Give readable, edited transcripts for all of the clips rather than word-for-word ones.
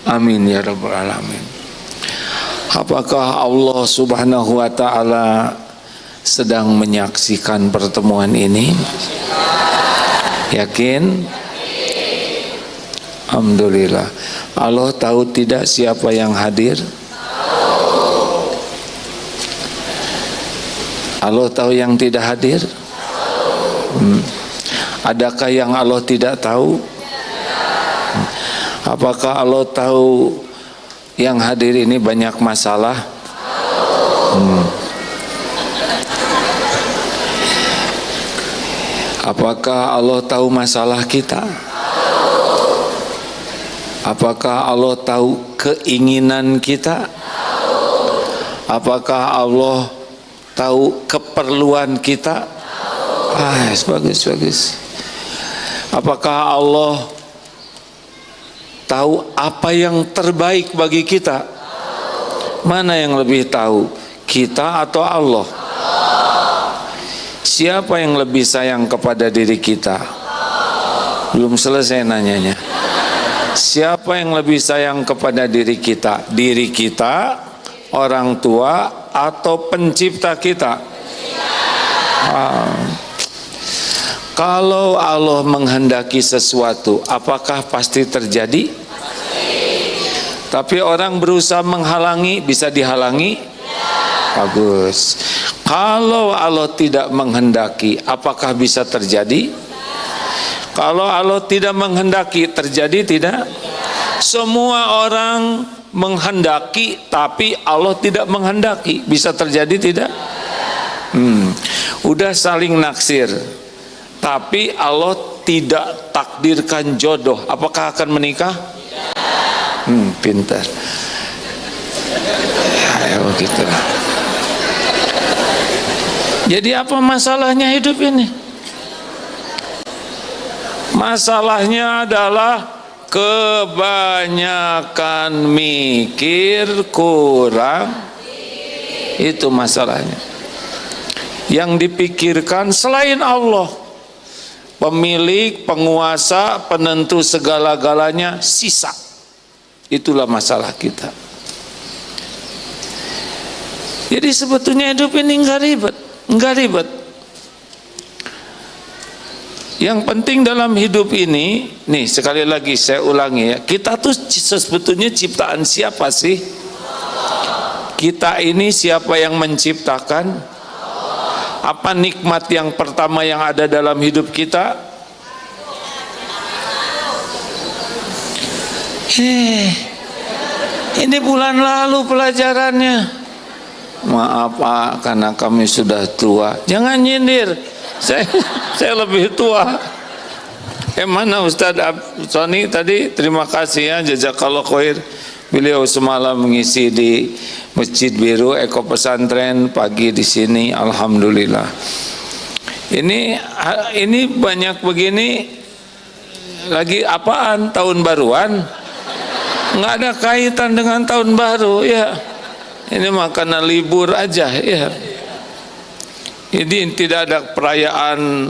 Amin ya rabbal alamin. Apakah Allah subhanahu wa ta'ala sedang menyaksikan pertemuan ini? Yakin? Alhamdulillah. Allah tahu tidak siapa yang hadir? Allah tahu yang tidak hadir? Adakah yang Allah tidak tahu? Apakah Allah tahu yang hadir ini banyak masalah? Apakah Allah tahu masalah kita? Apakah Allah tahu keinginan kita? Apakah Allah tahu keperluan kita? Bagus. Apakah Allah tahu apa yang terbaik bagi kita? Mana yang lebih tahu, kita atau Allah? Siapa yang lebih sayang kepada diri kita? Belum selesai nanyanya. Siapa yang lebih sayang kepada diri kita? Diri kita, orang tua, atau pencipta kita? Kalau Allah menghendaki sesuatu, apakah pasti terjadi? Tapi orang berusaha menghalangi, bisa dihalangi? Bagus. Kalau Allah tidak menghendaki, apakah bisa terjadi? Kalau Allah tidak menghendaki, terjadi tidak? Semua orang menghendaki, tapi Allah tidak menghendaki, bisa terjadi tidak? Udah saling naksir, tapi Allah tidak takdirkan jodoh, apakah akan menikah? Pintar. Ya begitulah. Jadi apa masalahnya hidup ini? Masalahnya adalah kebanyakan mikir, kurang. Itu masalahnya. Yang dipikirkan selain Allah, pemilik, penguasa, penentu segala-galanya, sisa. Itulah masalah kita. Jadi sebetulnya hidup ini enggak ribet. Yang penting dalam hidup ini, nih sekali lagi saya ulangi ya, kita tuh sebetulnya ciptaan siapa sih? Kita ini siapa yang menciptakan? Apa nikmat yang pertama yang ada dalam hidup kita? Ini bulan lalu pelajarannya. Maaf Pak, karena kami sudah tua. Jangan nyindir. Saya lebih tua. Mana Ustadz Sony tadi? Terima kasih ya, jazakallah khair. Beliau semalam mengisi di Masjid Biru Eko Pesantren, pagi di sini. Alhamdulillah. Ini banyak begini. Lagi apaan? Tahun baruan? Nggak ada kaitan dengan tahun baru ya. Ini makanan libur aja ya. Jadi tidak ada perayaan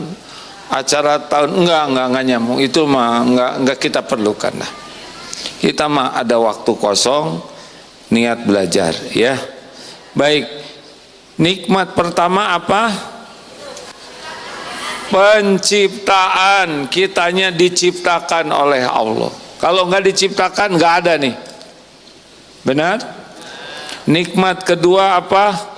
acara tahun, enggak nyambung. Itu mah enggak kita perlukan lah. Kita mah ada waktu kosong, niat belajar ya. Baik. Nikmat pertama apa? Penciptaan. Kitanya diciptakan oleh Allah. Kalau enggak diciptakan enggak ada nih. Benar? Nikmat kedua apa?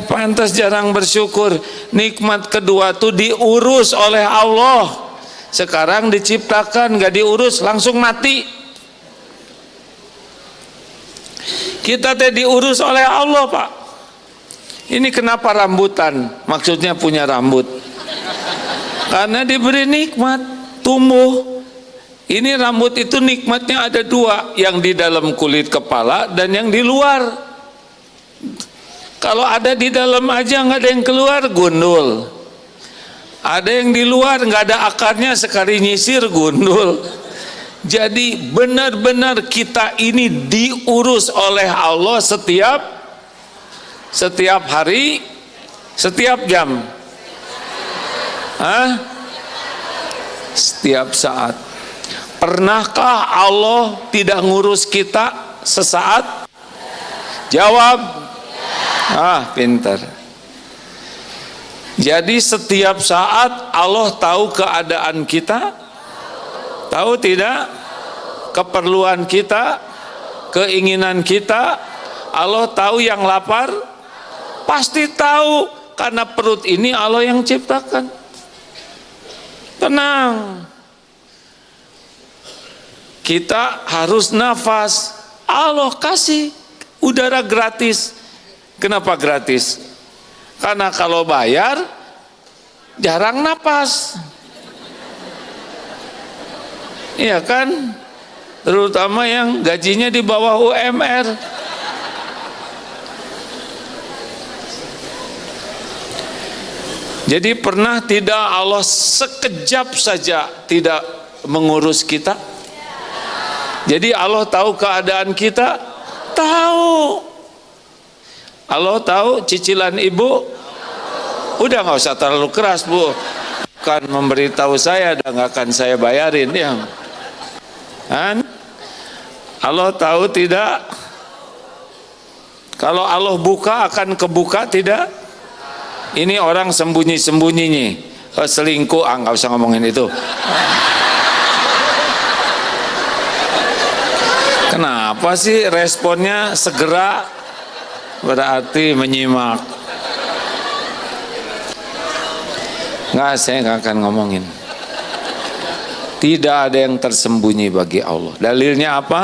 Pantas jarang bersyukur. Nikmat kedua tuh diurus oleh Allah. Sekarang diciptakan, gak diurus, langsung mati. Kita teh diurus oleh Allah Pak. Ini kenapa rambutan? Maksudnya punya rambut. Karena diberi nikmat, tumbuh. Ini rambut itu nikmatnya ada dua, yang di dalam kulit kepala dan yang di luar. Kalau ada di dalam aja nggak ada yang keluar, gundul. Ada yang di luar nggak ada akarnya, sekali nyisir gundul. Jadi benar-benar kita ini diurus oleh Allah setiap hari, setiap jam. Setiap saat. Pernahkah Allah tidak ngurus kita sesaat? Jawab. Pintar. Jadi setiap saat Allah tahu keadaan kita? Tahu tidak? Keperluan kita, keinginan kita. Allah tahu yang lapar? Pasti tahu, karena perut ini Allah yang ciptakan. Tenang. Kita harus nafas. Allah kasih udara gratis. Kenapa gratis? Karena kalau bayar jarang napas. Iya kan? Terutama yang gajinya di bawah UMR. Jadi pernah tidak Allah sekejap saja tidak mengurus kita? Jadi Allah tahu keadaan kita? Tahu. Allah tahu cicilan ibu? Udah nggak usah terlalu keras, Bu. Kan memberitahu saya, udah nggak akan saya bayarin ya. Kan? Allah tahu tidak? Kalau Allah buka akan kebuka tidak? Ini orang sembunyi-sembunyi nih. Selingkuh, nggak usah ngomongin itu. Kenapa sih responnya segera? Berarti menyimak. Nggak, saya nggak akan ngomongin. Tidak ada yang tersembunyi bagi Allah. Dalilnya apa?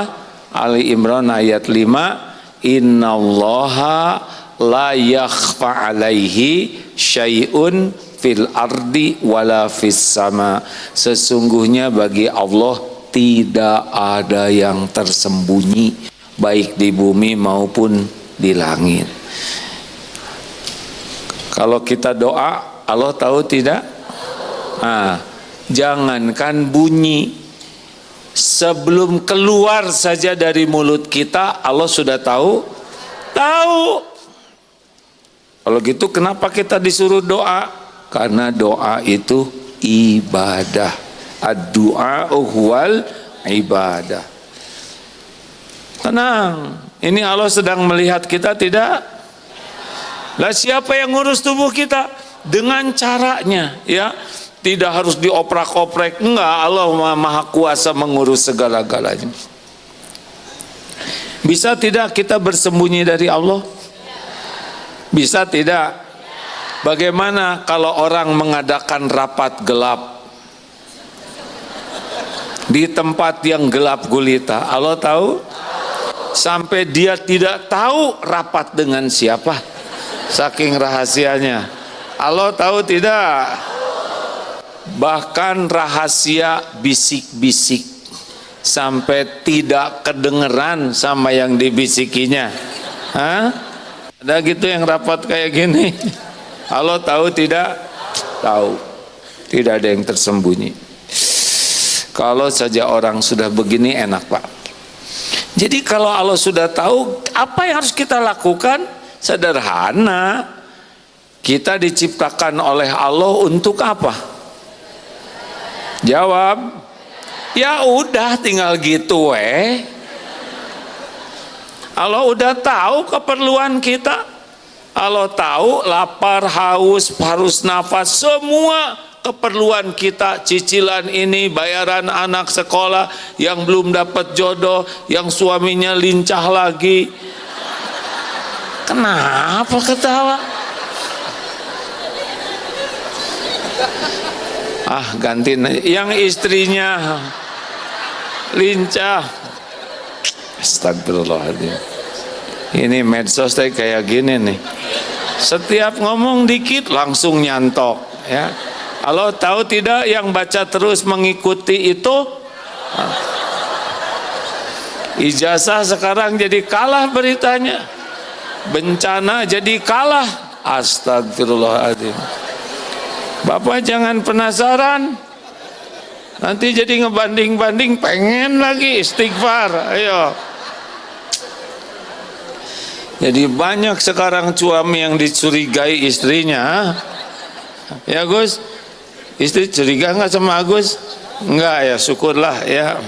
Ali Imran ayat 5. Innallaha la yakhfa alaihi syai'un fil ardi wala fis sama. Sesungguhnya bagi Allah tidak ada yang tersembunyi, baik di bumi maupun di langit. Kalau kita doa, Allah tahu tidak? Jangankan bunyi, sebelum keluar saja dari mulut kita, Allah sudah tahu. Tahu. Kalau gitu kenapa kita disuruh doa? Karena doa itu ibadah. Ad-du'a huwal ibadah. Tenang. Ini Allah sedang melihat kita tidak? Lah siapa yang ngurus tubuh kita? Dengan caranya, ya. Tidak harus dioprak-oprek. Enggak, Allah Maha Kuasa mengurus segala-galanya. Bisa tidak kita bersembunyi dari Allah? Bisa tidak? Bagaimana kalau orang mengadakan rapat gelap di tempat yang gelap gulita? Allah tahu? Sampai dia tidak tahu rapat dengan siapa, saking rahasianya. Allah tahu tidak? Bahkan rahasia bisik-bisik sampai tidak kedengeran sama yang dibisikinya. Ada gitu yang rapat kayak gini? Allah tahu tidak? Tahu. Tidak ada yang tersembunyi. Kalau saja orang sudah begini enak, Pak. Jadi kalau Allah sudah tahu, apa yang harus kita lakukan? Sederhana. Kita diciptakan oleh Allah untuk apa? Jawab. Ya udah, tinggal gitu Allah udah tahu keperluan kita. Allah tahu lapar, haus, harus nafas, semua keperluan kita, cicilan ini, bayaran anak sekolah, yang belum dapat jodoh, yang suaminya lincah lagi. Kenapa ketawa? Ganti yang istrinya lincah. Astagfirullahaladzim. Ini medsos kayak gini nih. Setiap ngomong dikit langsung nyantok, ya. Allah tahu tidak yang baca terus mengikuti itu? Ijazah sekarang jadi kalah beritanya. Bencana jadi kalah. Astagfirullahaladzim. Bapak jangan penasaran. Nanti jadi ngebanding-banding, pengen lagi istighfar. Ayo. Jadi banyak sekarang suami yang dicurigai istrinya. Ya Gus, istri curiga nggak sama Agus? Enggak ya, syukurlah ya.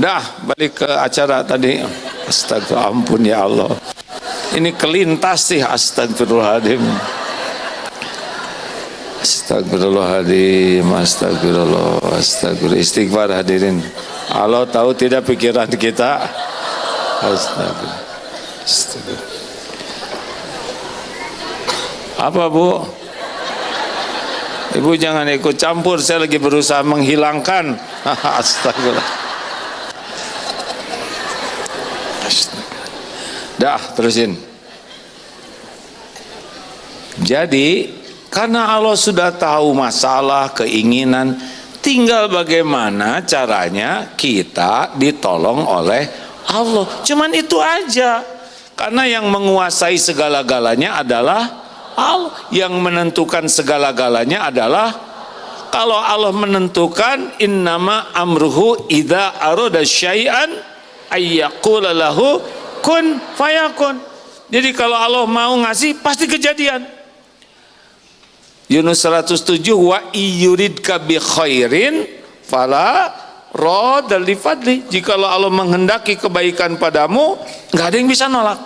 Dah, balik ke acara tadi. Astagfirullah, ampun ya Allah. Ini kelintas sih, astagfirullahaladzim. Astagfirullahaladzim, astagfirullah, astagfirullah. Istighfar hadirin. Allah tahu tidak pikiran kita. Astagfirullah. Astagfirullah. Apa Bu? Ibu jangan ikut campur, saya lagi berusaha menghilangkan. Astagfirullah. Dah, terusin. Jadi, karena Allah sudah tahu masalah, keinginan, tinggal bagaimana caranya kita ditolong oleh Allah. Cuman itu aja. Karena yang menguasai segala-galanya adalah Allah. Yang menentukan segala-galanya adalah, kalau Allah menentukan, innama amruhu idza arada syai'an ayyaqula lahu kun fayakun. Jadi kalau Allah mau ngasih pasti kejadian. Yunus 107, wa iyuridka bi khairin fala radda li fadli. Jikalau Allah menghendaki kebaikan padamu, nggak ada yang bisa nolak.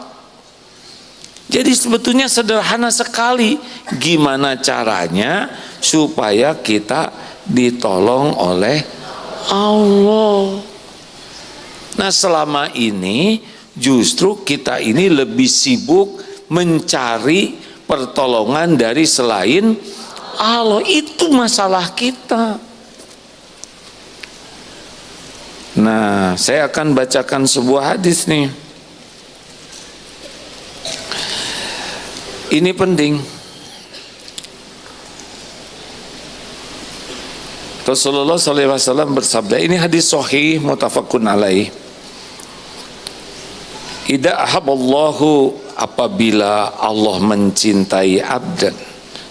Jadi sebetulnya sederhana sekali gimana caranya supaya kita ditolong oleh Allah. Nah, selama ini justru kita ini lebih sibuk mencari pertolongan dari selain Allah. Itu masalah kita. Nah, saya akan bacakan sebuah hadis nih. Ini penting. Rasulullah SAW bersabda, ini hadis sahih muttafaqun alaih. Idza ahabballahu, apabila Allah mencintai abdan,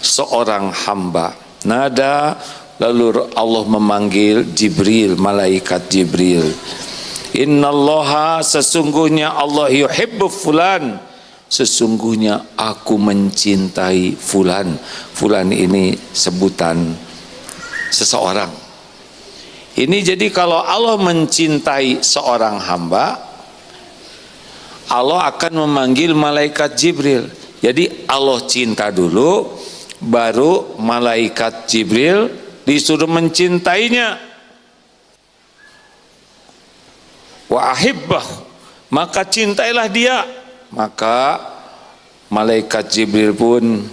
seorang hamba, nada, lalu Allah memanggil Jibril, malaikat Jibril. Innallaha, sesungguhnya Allah, yuhibbu fulan, sesungguhnya aku mencintai fulan. Fulan ini sebutan seseorang. Ini jadi kalau Allah mencintai seorang hamba, Allah akan memanggil malaikat Jibril. Jadi Allah cinta dulu, baru malaikat Jibril disuruh mencintainya. Wa ahibbah, maka cintailah dia. Maka malaikat Jibril pun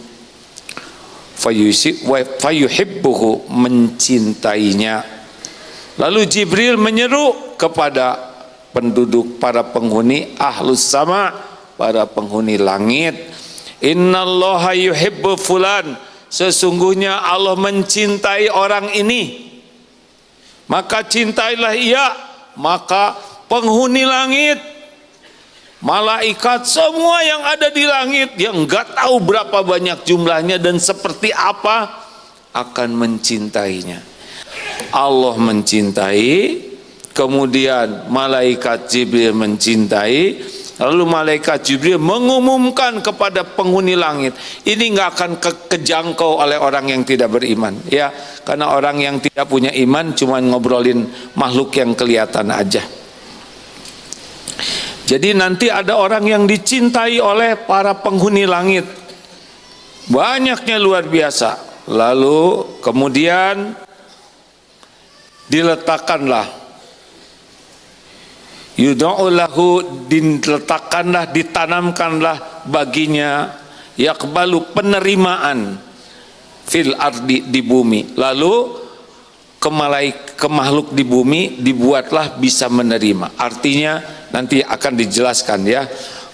fayuhibbuhu, mencintainya. Lalu Jibril menyeru kepada penduduk, para penghuni ahlus sama, para penghuni langit, innallaha yuhibbu fulan, sesungguhnya Allah mencintai orang ini, maka cintailah ia. Maka penghuni langit, malaikat, semua yang ada di langit, yang enggak tahu berapa banyak jumlahnya dan seperti apa, akan mencintainya. Allah mencintai, kemudian malaikat Jibril mencintai, lalu malaikat Jibril mengumumkan kepada penghuni langit. Ini nggak akan kejangkau oleh orang yang tidak beriman, ya, karena orang yang tidak punya iman cuma ngobrolin makhluk yang kelihatan aja. Jadi nanti ada orang yang dicintai oleh para penghuni langit, banyaknya luar biasa. Lalu kemudian diletakkanlah, yud'u lahu, diletakkanlah, ditanamkanlah baginya, yaqbalu, penerimaan, fil ardi, di bumi. Lalu ke makhluk di bumi dibuatlah bisa menerima. Artinya nanti akan dijelaskan ya,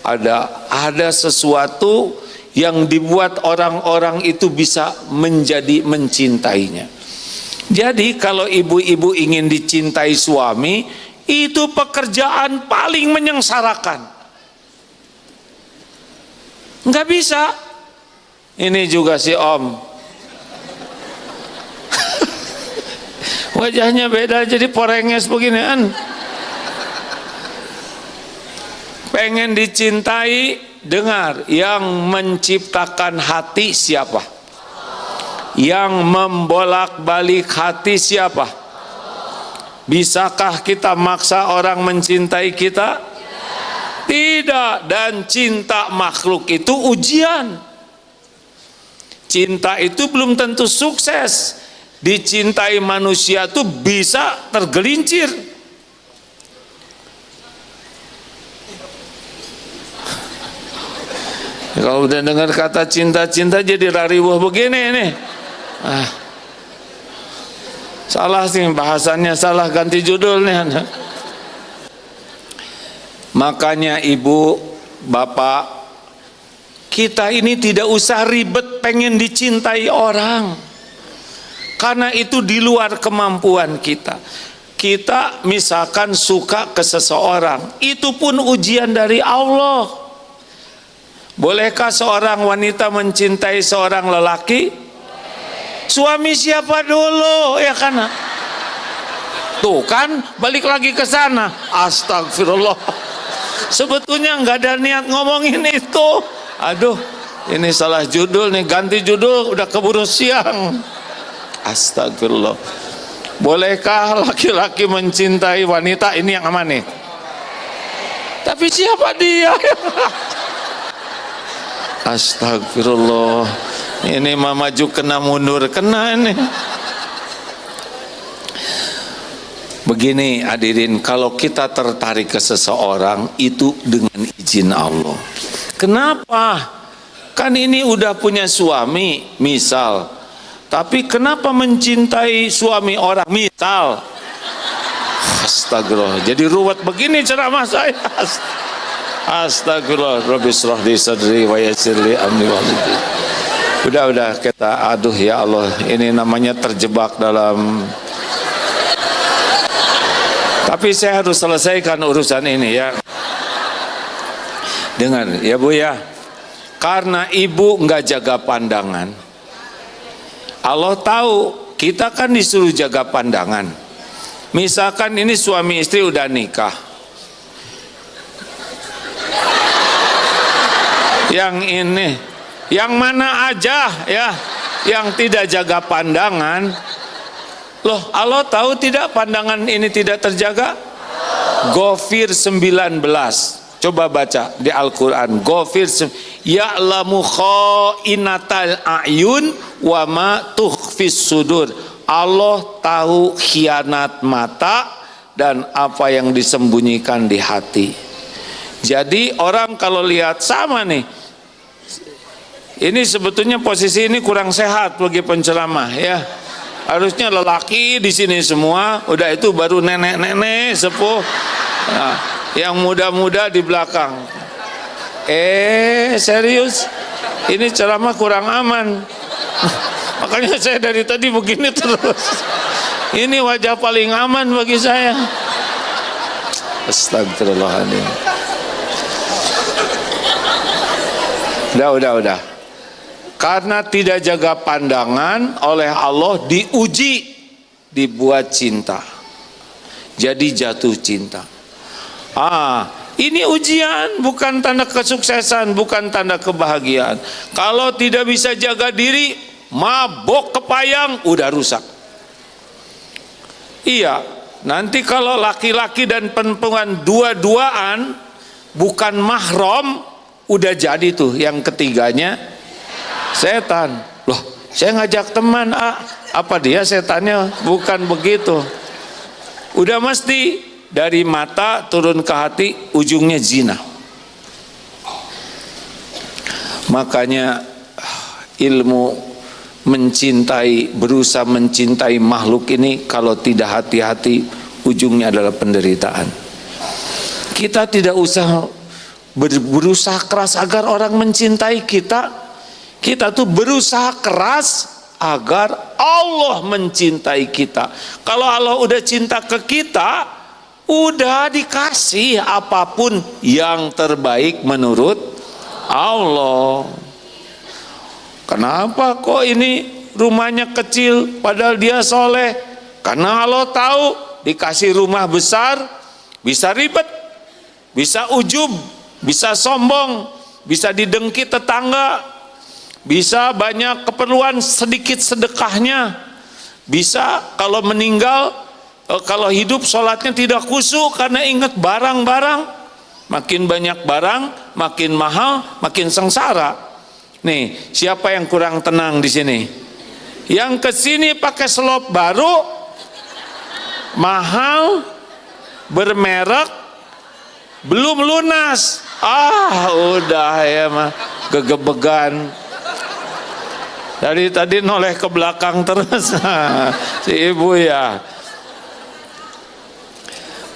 ada sesuatu yang dibuat orang-orang itu bisa menjadi mencintainya. Jadi kalau ibu-ibu ingin dicintai suami, itu pekerjaan paling menyengsarakan. Nggak bisa. Ini juga si Om, wajahnya beda jadi porenges beginian. Pengen dicintai, dengar, yang menciptakan hati siapa? Yang membolak-balik hati siapa? Bisakah kita maksa orang mencintai kita? Tidak. Dan cinta makhluk itu ujian. Cinta itu belum tentu sukses. Dicintai manusia itu bisa tergelincir. Kalau udah dengar kata cinta-cinta jadi rariwah begini nih. Salah sih bahasannya, salah, ganti judulnya. Makanya ibu, bapak, kita ini tidak usah ribet pengen dicintai orang, karena itu di luar kemampuan kita. Kita misalkan suka ke seseorang, itu pun ujian dari Allah. Bolehkah seorang wanita mencintai seorang lelaki? Suami siapa dulu, ya kan? Tuh kan, balik lagi ke sana. Astagfirullah. Sebetulnya nggak ada niat ngomongin itu. Aduh, ini salah judul nih, ganti judul, udah keburu siang. Astagfirullah. Bolehkah laki-laki mencintai wanita? Ini yang aman nih. Tapi siapa dia? Astagfirullah. Ini mama maju kena mundur kena ini. Begini hadirin, kalau kita tertarik ke seseorang itu dengan izin Allah. Kenapa? Kan ini udah punya suami, misal. Tapi kenapa mencintai suami orang, misal? Astagfirullah. Jadi ruwet begini ceramah saya. Astagfirullah. Rabbi shrah li sadri wa yassir li amri wahlul. Udah kita aduh ya Allah, ini namanya terjebak dalam. Tapi saya harus selesaikan urusan ini ya. Dengar ya Bu ya. Karena ibu nggak jaga pandangan. Allah tahu kita kan disuruh jaga pandangan. Misalkan ini suami istri udah nikah. Yang ini, yang mana aja ya, yang tidak jaga pandangan. Loh, Allah tahu tidak pandangan ini tidak terjaga? Ghafir 19. Coba baca di Al-Qur'an. Ghafir ya'lamu kha'inatal a'yun wa ma tukhfis sudur. Allah tahu khianat mata dan apa yang disembunyikan di hati. Jadi orang kalau lihat sama nih. Ini sebetulnya posisi ini kurang sehat bagi penceramah ya. Harusnya lelaki di sini semua, udah itu baru nenek-nenek sepuh, nah, yang muda-muda di belakang. Serius, ini ceramah kurang aman. Makanya saya dari tadi begini terus. Ini wajah paling aman bagi saya. Astagfirullahaladzim. Udah. Karena tidak jaga pandangan oleh Allah diuji, dibuat cinta. Jadi jatuh cinta. Ini ujian, bukan tanda kesuksesan, bukan tanda kebahagiaan. Kalau tidak bisa jaga diri, mabok kepayang, udah rusak. Iya, nanti kalau laki-laki dan perempuan dua-duaan bukan mahram, udah jadi tuh yang ketiganya setan. Loh, saya ngajak teman, apa dia setannya? Bukan begitu. Udah mesti dari mata turun ke hati, ujungnya zina. Makanya ilmu mencintai, berusaha mencintai makhluk ini kalau tidak hati-hati, ujungnya adalah penderitaan. Kita tidak usah berusaha keras agar orang mencintai kita. Kita tuh berusaha keras agar Allah mencintai kita. Kalau Allah udah cinta ke kita, udah dikasih apapun yang terbaik menurut Allah. Kenapa kok ini rumahnya kecil padahal dia soleh? Karena Allah tahu dikasih rumah besar bisa ribet, bisa ujub, bisa sombong, bisa didengki tetangga, bisa banyak keperluan sedikit sedekahnya, bisa kalau meninggal Kalau hidup sholatnya tidak khusyuk karena ingat barang-barang. Makin banyak barang, makin mahal, makin sengsara. Nih, siapa yang kurang tenang di sini? Yang kesini pakai selop baru, mahal, bermerek, belum lunas. Udah ya mah, gegebegan. Dari tadi noleh ke belakang terus si ibu ya.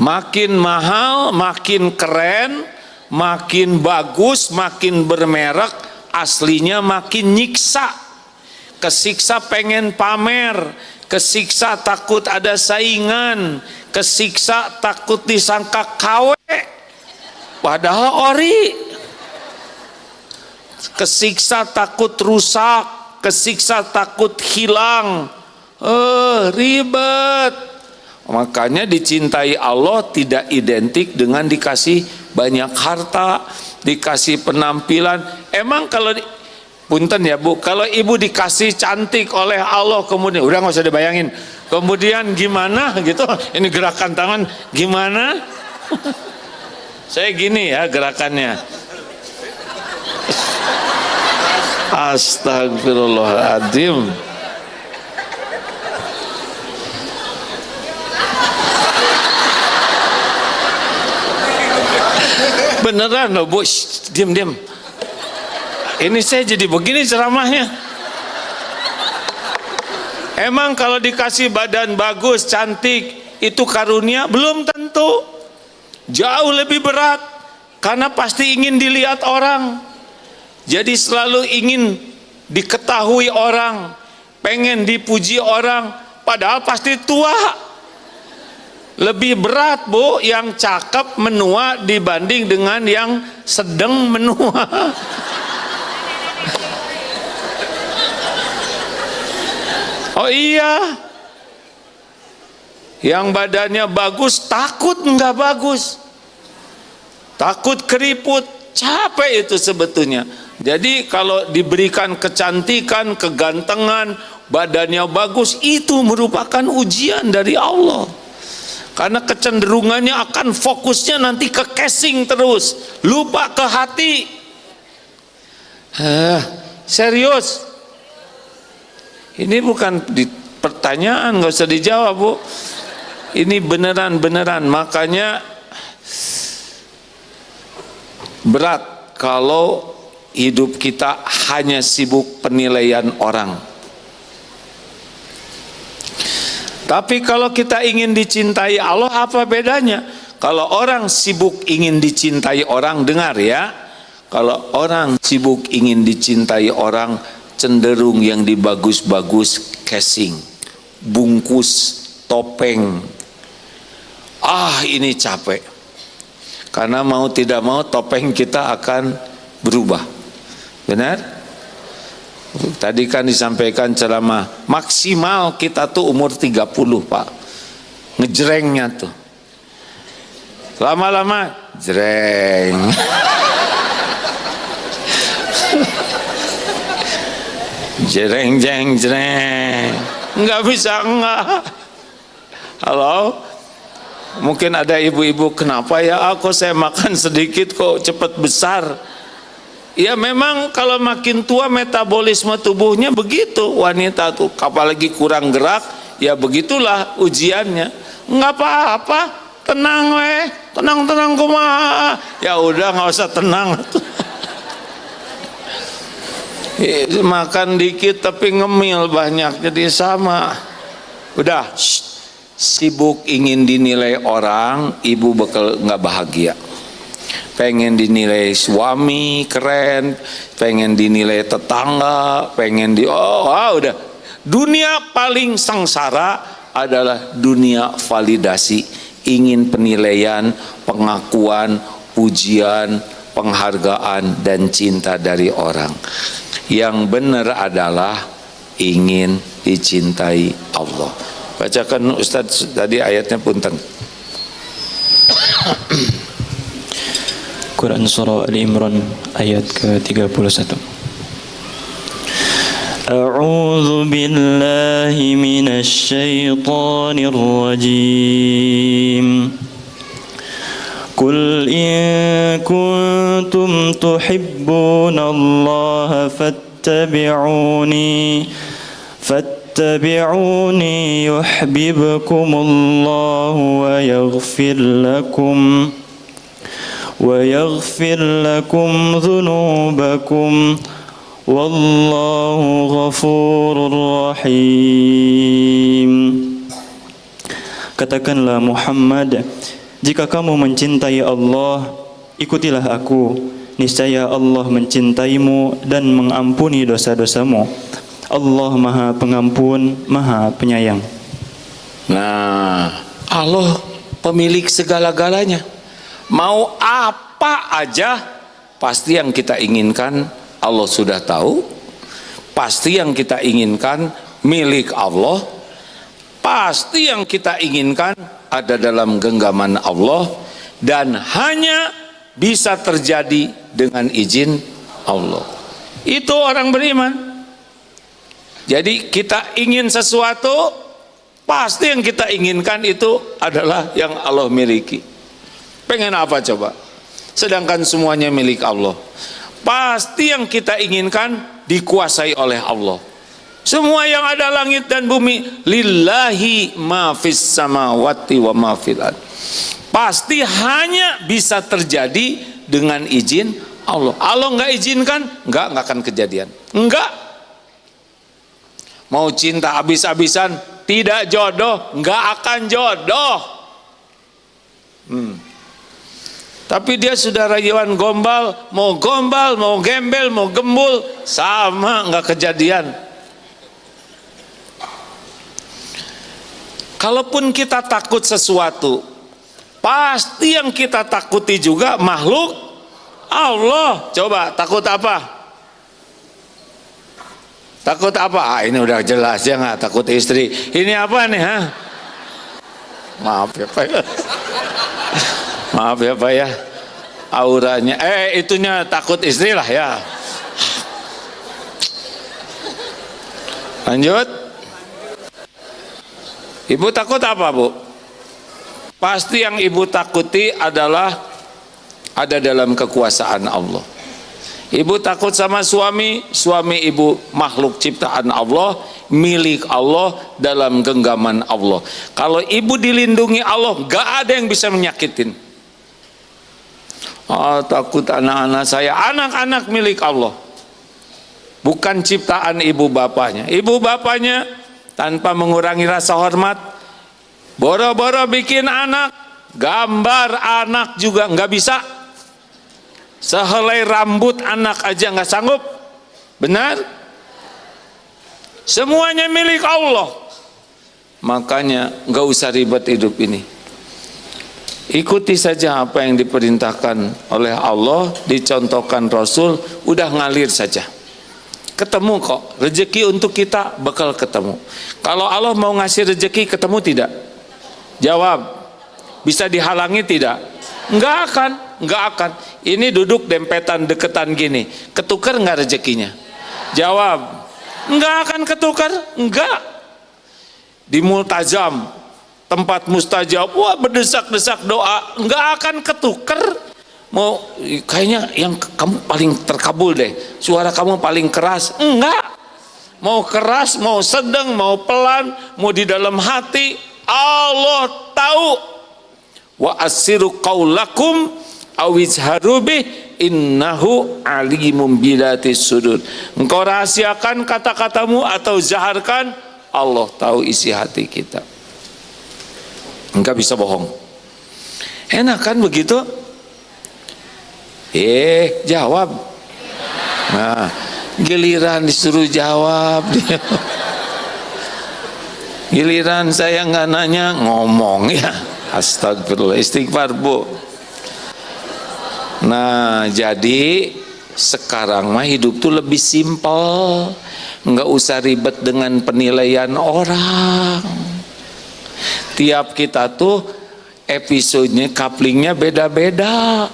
Makin mahal, makin keren, makin bagus, makin bermerek, aslinya makin nyiksa. Kesiksa pengen pamer, kesiksa takut ada saingan, kesiksa takut disangka KW, padahal ori. Kesiksa takut rusak, kesiksa takut hilang. Ribet. Makanya dicintai Allah tidak identik dengan dikasih banyak harta, dikasih penampilan. Emang kalau punten ya Bu, kalau ibu dikasih cantik oleh Allah, kemudian udah nggak usah dibayangin, kemudian gimana gitu, ini gerakan tangan gimana? Saya gini ya gerakannya. Astagfirullahaladzim. Beneran loh Bu, diam. Ini saya jadi begini ceramahnya. Emang kalau dikasih badan bagus, cantik, itu karunia? Belum tentu. Jauh lebih berat. Karena pasti ingin dilihat orang. Jadi selalu ingin diketahui orang. Pengen dipuji orang. Padahal pasti tua. Lebih berat Bu yang cakep menua dibanding dengan yang sedang menua. Oh iya, yang badannya bagus takut nggak bagus, takut keriput, capek itu sebetulnya. Jadi kalau diberikan kecantikan, kegantengan, badannya bagus, itu merupakan ujian dari Allah. Karena kecenderungannya akan fokusnya nanti ke casing terus, lupa ke hati. Serius, ini bukan pertanyaan, nggak usah dijawab Bu. Ini beneran. Makanya berat kalau hidup kita hanya sibuk penilaian orang. Tapi kalau kita ingin dicintai Allah, apa bedanya? Kalau orang sibuk ingin dicintai orang, dengar ya. Kalau orang sibuk ingin dicintai orang, cenderung yang dibagus-bagus casing, bungkus, topeng. Ini capek. Karena mau tidak mau topeng kita akan berubah. Benar? Tadi kan disampaikan ceramah, maksimal kita tuh umur 30 Pak. Ngejrengnya tuh. Lama-lama jreng. Jreng. Enggak bisa enggak. Halo? Mungkin ada ibu-ibu, kenapa ya aku saya makan sedikit kok cepat besar. Ya memang kalau makin tua metabolisme tubuhnya begitu, wanita tuh apalagi kurang gerak, ya begitulah ujiannya. Enggak apa-apa, tenang tenang kumaha. Ya udah nggak usah tenang. Makan dikit tapi ngemil banyak jadi sama. Udah sibuk ingin dinilai orang, ibu bakal nggak bahagia. Pengen dinilai suami keren, pengen dinilai tetangga, pengen udah. Dunia paling sengsara adalah dunia validasi, ingin penilaian, pengakuan, pujian, penghargaan dan cinta dari orang. Yang benar adalah ingin dicintai Allah. Bacakan Ustadz tadi ayatnya punten. Quran Surah Al-Imran ayat ke-31. أعوذ بالله من الشيطان الرجيم قل إن كنتم تحبون الله فاتبعوني يحببكم الله ويغفر لكم ذنوبكم والله غفور رحيم. Katakanlah Muhammad, jika kamu mencintai Allah, ikutilah aku. Niscaya Allah mencintaimu dan mengampuni dosa-dosamu. Allah Maha Pengampun, Maha Penyayang. Nah, Allah pemilik segala-galanya. Mau apa aja, pasti yang kita inginkan Allah sudah tahu. Pasti yang kita inginkan milik Allah. Pasti yang kita inginkan ada dalam genggaman Allah, dan hanya bisa terjadi dengan izin Allah. Itu orang beriman. Jadi kita ingin sesuatu, pasti yang kita inginkan itu adalah yang Allah miliki. Pengen apa coba? Sedangkan semuanya milik Allah. Pasti yang kita inginkan dikuasai oleh Allah. Semua yang ada langit dan bumi, lillahi ma fis samawati wa ma fil ard. Pasti hanya bisa terjadi dengan izin Allah. Allah nggak izinkan, nggak akan kejadian. Enggak. Mau cinta habis-habisan, tidak jodoh, nggak akan jodoh. Tapi dia sudah rayuan gombal, mau gembel, mau gembul, sama nggak kejadian. Kalaupun kita takut sesuatu, pasti yang kita takuti juga makhluk Allah. Coba takut apa? Takut apa? Ini udah jelas ya, nggak takut istri. Ini apa nih? Maaf ya Pak. Maaf ya Pak ya. Auranya, itunya takut istri lah ya. Lanjut. Ibu takut apa Bu? Pasti yang ibu takuti adalah ada dalam kekuasaan Allah. Ibu takut sama suami ibu makhluk ciptaan Allah, milik Allah, dalam genggaman Allah. Kalau ibu dilindungi Allah, gak ada yang bisa menyakitin. Takut anak-anak saya, anak-anak milik Allah, bukan ciptaan ibu bapaknya. Ibu bapaknya tanpa mengurangi rasa hormat, boro-boro bikin anak, gambar anak juga nggak bisa. Sehelai rambut anak aja nggak sanggup. Benar? Semuanya milik Allah. Makanya nggak usah ribet hidup ini. Ikuti saja apa yang diperintahkan oleh Allah, dicontohkan Rasul, udah ngalir saja. Ketemu kok, rezeki untuk kita bakal ketemu. Kalau Allah mau ngasih rezeki, ketemu tidak? Jawab. Bisa dihalangi tidak? Enggak akan. Ini duduk dempetan deketan gini, ketukar enggak rezekinya? Jawab. Enggak akan ketukar, enggak. Di multazam, tempat mustajab, wah berdesak-desak doa, enggak akan ketukar. Mau kayaknya yang kamu paling terkabul deh, suara kamu paling keras. Enggak. Mau keras, mau sedang, mau pelan, mau di dalam hati, Allah tahu. Wa asiru qaulakum awizharu bih innahu alimum bilatis sudur. Engkau rahasiakan kata-katamu atau zaharkan, Allah tahu isi hati kita. Enggak bisa bohong. Enak kan begitu? Jawab. Nah, giliran disuruh jawab dia. Giliran saya nggak nanya, ngomong ya. Astagfirullah, istighfar Bu. Nah, jadi sekarang mah hidup tuh lebih simpel, nggak usah ribet dengan penilaian orang. Tiap kita tuh episodenya, couplingnya beda-beda,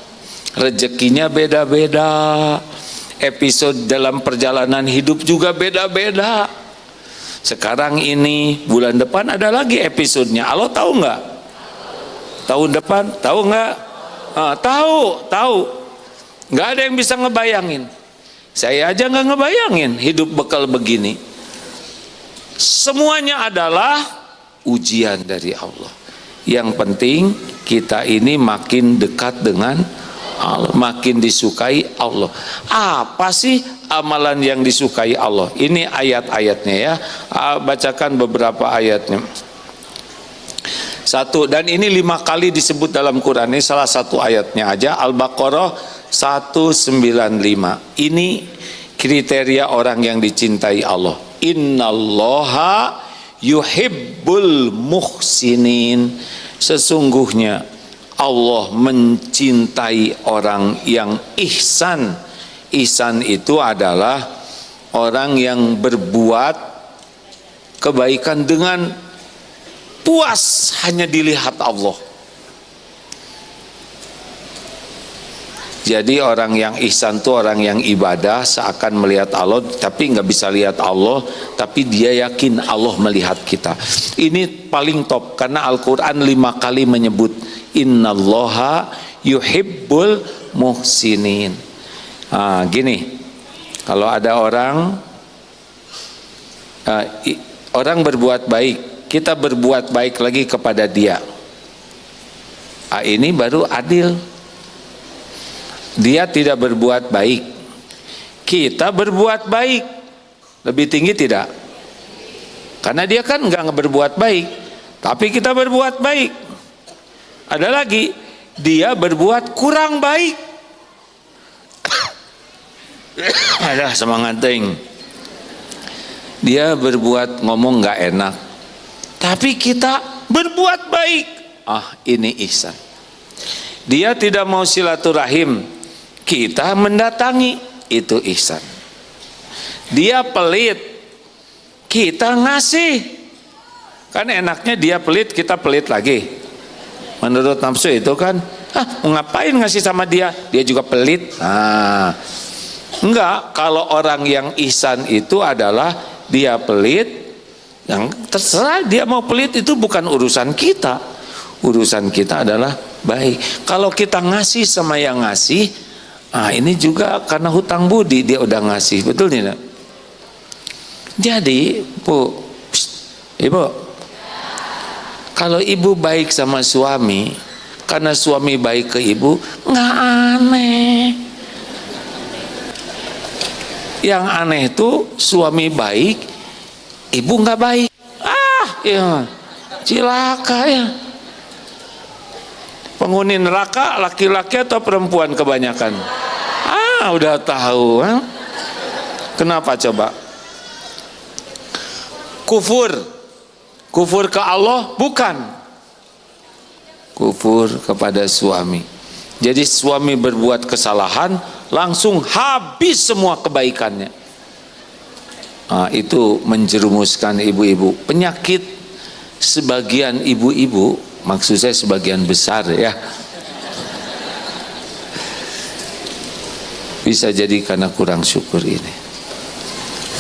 rezekinya beda-beda, Episode dalam perjalanan hidup juga beda-beda. Sekarang ini, bulan depan ada lagi episodenya. Allah tahu nggak? Tahun depan, tahu nggak? Tahu. Nggak ada yang bisa ngebayangin. Saya aja nggak ngebayangin hidup bekal begini. Semuanya adalah ujian dari Allah. Yang penting kita ini makin dekat dengan Allah, makin disukai Allah. Apa sih amalan yang disukai Allah? Ini ayat-ayatnya ya. Bacakan beberapa ayatnya. Satu, dan ini 5 kali disebut dalam Quran. Ini salah satu ayatnya aja, Al-Baqarah 195. Ini kriteria orang yang dicintai Allah. Innallaha yuhibbul muhsinin. Sesungguhnya Allah mencintai orang yang ihsan. Ihsan itu adalah orang yang berbuat kebaikan dengan puas hanya dilihat Allah. Jadi orang yang ihsan itu orang yang ibadah seakan melihat Allah, tapi nggak bisa lihat Allah, tapi dia yakin Allah melihat kita. Ini paling top karena Al-Quran 5 kali menyebut Innallaha yuhibbul muhsinin. Gini, kalau ada orang berbuat baik, kita berbuat baik lagi kepada dia. Ini baru adil. Dia tidak berbuat baik, kita berbuat baik, lebih tinggi tidak? Karena dia kan nggak berbuat baik, tapi kita berbuat baik. Ada lagi, dia berbuat kurang baik. Ada semangat ting. Dia berbuat ngomong nggak enak, tapi kita berbuat baik. Ini ihsan. Dia tidak mau silaturahim, kita mendatangi, itu ihsan. Dia pelit, kita ngasih. Kan enaknya dia pelit, kita pelit lagi. Menurut nafsu itu kan, mau ngapain ngasih sama dia? Dia juga pelit. Enggak, kalau orang yang ihsan itu adalah dia pelit, yang terserah dia mau pelit, itu bukan urusan kita. Urusan kita adalah baik. Kalau kita ngasih sama yang ngasih, ini juga karena hutang budi, dia udah ngasih, betul tidak? Jadi ibu, kalau ibu baik sama suami, karena suami baik ke ibu, nggak aneh. Yang aneh itu suami baik, ibu nggak baik. Ya, cilaka ya. Penghuni neraka laki-laki atau perempuan kebanyakan? Udah tahu. Kenapa coba? Kufur ke Allah? Bukan. Kufur kepada suami. Jadi suami berbuat kesalahan, langsung habis semua kebaikannya. Itu menjerumuskan ibu-ibu. Penyakit sebagian ibu-ibu, maksud saya sebagian besar ya, bisa jadi karena kurang syukur ini.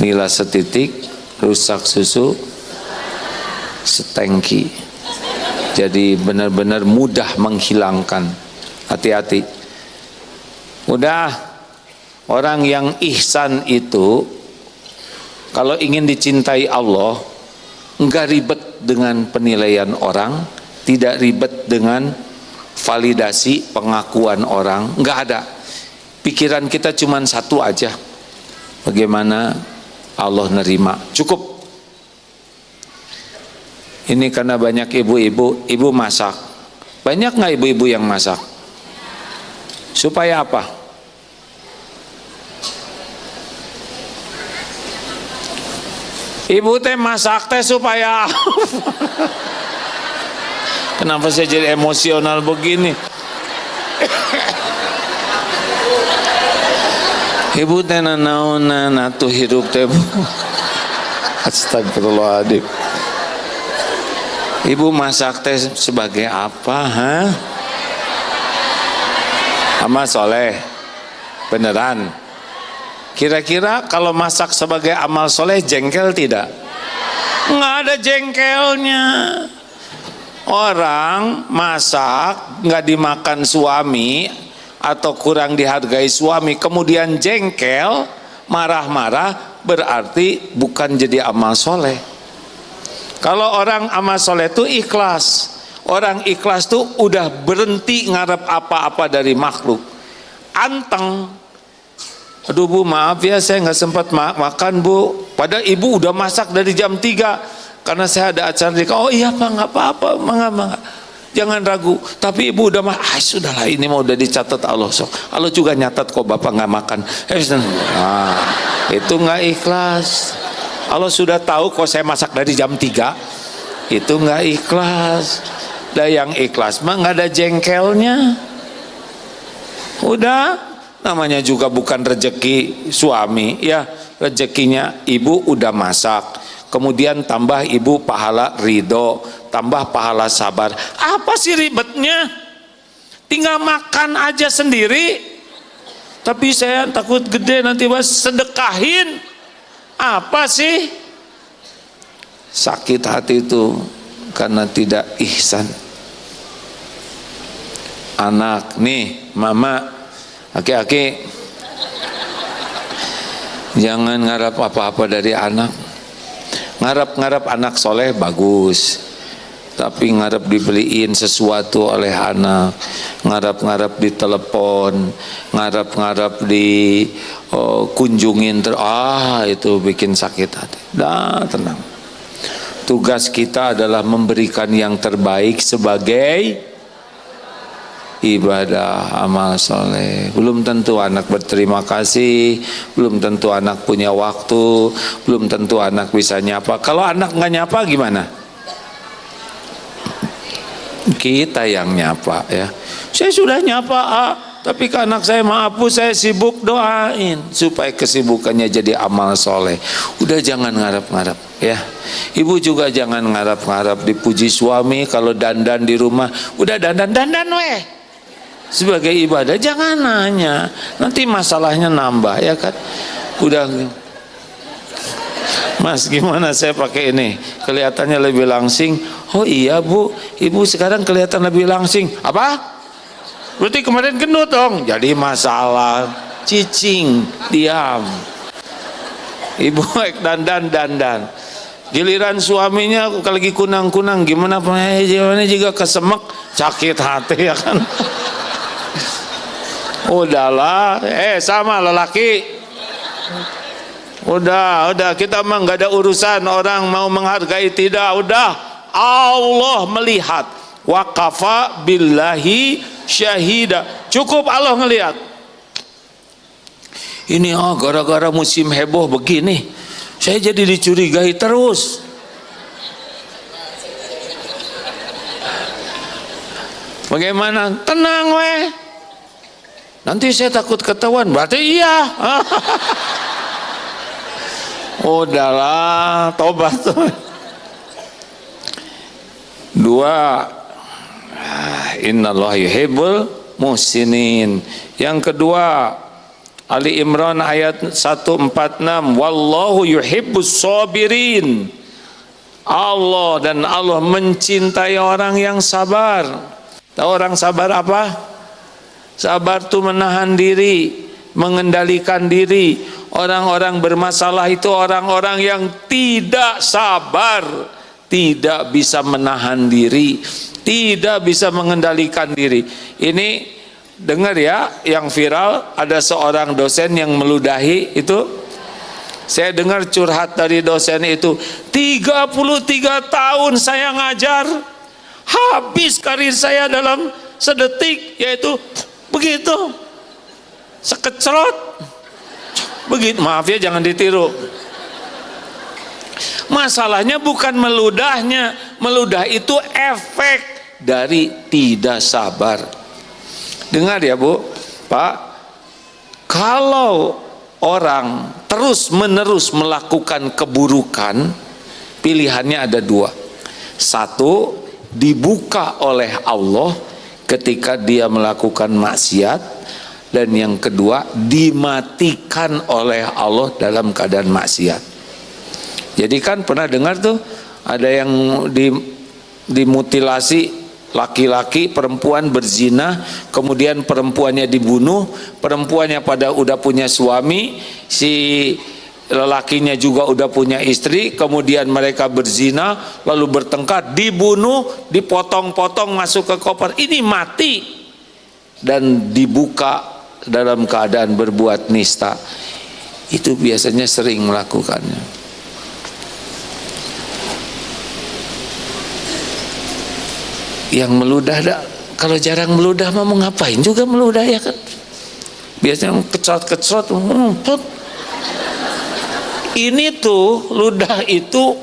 Nila setitik, rusak susu setengki. Jadi benar-benar mudah menghilangkan. Hati-hati. Udah, orang yang ihsan itu kalau ingin dicintai Allah, enggak ribet dengan penilaian orang, tidak ribet dengan validasi pengakuan orang, enggak ada. Pikiran kita cuma satu aja, bagaimana Allah nerima, cukup. Ini karena banyak ibu-ibu, ibu masak. Banyak nggak ibu-ibu yang masak? Supaya apa? Ibu teh masak teh supaya kenapa saya jadi emosional begini? Ibu teh nanaonan atuh hirup teh. Astagfirullahaladzim. Ibu masak teh sebagai apa? Amal soleh. Beneran. Kira-kira kalau masak sebagai amal soleh jengkel tidak? Nggak ada jengkelnya. Orang masak nggak dimakan suami atau kurang dihargai suami, kemudian jengkel, marah-marah, berarti bukan jadi amal soleh. Kalau orang amal soleh itu ikhlas. Orang ikhlas tuh udah berhenti ngarep apa-apa dari makhluk. Anteng. Aduh bu, maaf ya saya nggak sempat makan bu. Padahal ibu udah masak dari jam 3 karena saya ada acara di. Oh iya pak, nggak apa-apa, mangga. Jangan ragu. Tapi ibu udah sudahlah, ini mau udah dicatat Allah sok. Allah juga nyatat kok bapak nggak makan. Nah, itu nggak ikhlas. Allah sudah tahu kok saya masak dari jam 3. Itu nggak ikhlas. Dan yang ikhlas mah nggak ada jengkelnya. Udah, namanya juga bukan rezeki suami ya, rezekinya ibu udah masak, kemudian tambah ibu pahala ridho, tambah pahala sabar. Apa sih ribetnya? Tinggal makan aja sendiri. Tapi saya takut gede nanti mas, sedekahin. Apa sih? Sakit hati itu karena tidak ihsan. Anak nih, mama, aki-aki, jangan ngarap apa-apa dari anak. Ngarap-ngarap anak soleh bagus, tapi ngarap dibeliin sesuatu oleh anak, ngarap-ngarap di telepon, ngarap-ngarap di kunjungin itu bikin sakit hati. Dah, tenang. Tugas kita adalah memberikan yang terbaik sebagai ibadah, amal soleh. Belum tentu anak berterima kasih, belum tentu anak punya waktu, belum tentu anak bisa nyapa. Kalau anak nggak nyapa gimana? Kita yang nyapa ya. Saya sudah nyapa tapi ke anak saya, maaf bu saya sibuk, doain supaya kesibukannya jadi amal soleh. Udah jangan ngarap-ngarap ya. Ibu juga jangan ngarap-ngarap dipuji suami kalau dandan di rumah. Udah dandan weh sebagai ibadah, jangan nanya, nanti masalahnya nambah ya kan. Udah mas gimana saya pakai ini kelihatannya lebih langsing. Oh iya bu, ibu sekarang kelihatan lebih langsing. Apa? Berarti kemarin gendut dong. Jadi masalah cicing, diam. Ibu dandan giliran suaminya lagi kunang-kunang, gimana juga kesemek, sakit hati ya kan. Udahlah, sama lelaki. Udah kita mah nggak ada urusan orang mau menghargai tidak. Udah Allah melihat, wa kafa billahi syahida, cukup Allah ngelihat. Ini gara-gara musim heboh begini saya jadi dicurigai terus. Bagaimana? Tenang weh, nanti saya takut ketahuan. Berarti iya. Udahlah, tobat. 2, innallaha yuhibbul muhsinin. Yang kedua, Ali Imran ayat 146, wallahu yuhibbus sabirin. Allah mencintai orang yang sabar. Tahu orang sabar apa? Sabar itu menahan diri, mengendalikan diri. Orang-orang bermasalah itu orang-orang yang tidak sabar, tidak bisa menahan diri, tidak bisa mengendalikan diri. Ini dengar ya, yang viral ada seorang dosen yang meludahi itu. Saya dengar curhat dari dosen itu, 33 tahun saya ngajar, habis karir saya dalam sedetik, yaitu begitu, sekecrot begitu. Maaf ya, jangan ditiru. Masalahnya bukan meludahnya, meludah itu efek dari tidak sabar. Dengar ya bu, pak, kalau orang terus menerus melakukan keburukan, pilihannya ada 2. 1, dibuka oleh Allah ketika dia melakukan maksiat. dan yang kedua dimatikan oleh Allah dalam keadaan maksiat. Jadi kan pernah dengar tuh ada yang dimutilasi laki-laki, perempuan berzina, kemudian perempuannya dibunuh, perempuannya pada udah punya suami, si lelakinya juga udah punya istri, kemudian mereka berzina, lalu bertengkar, dibunuh, dipotong-potong masuk ke koper, ini mati dan dibuka dalam keadaan berbuat nista. Itu biasanya sering melakukannya. Yang meludah, kalau jarang meludah mau ngapain juga meludah ya kan? Biasanya kecrot-kecrot. Ini tuh ludah itu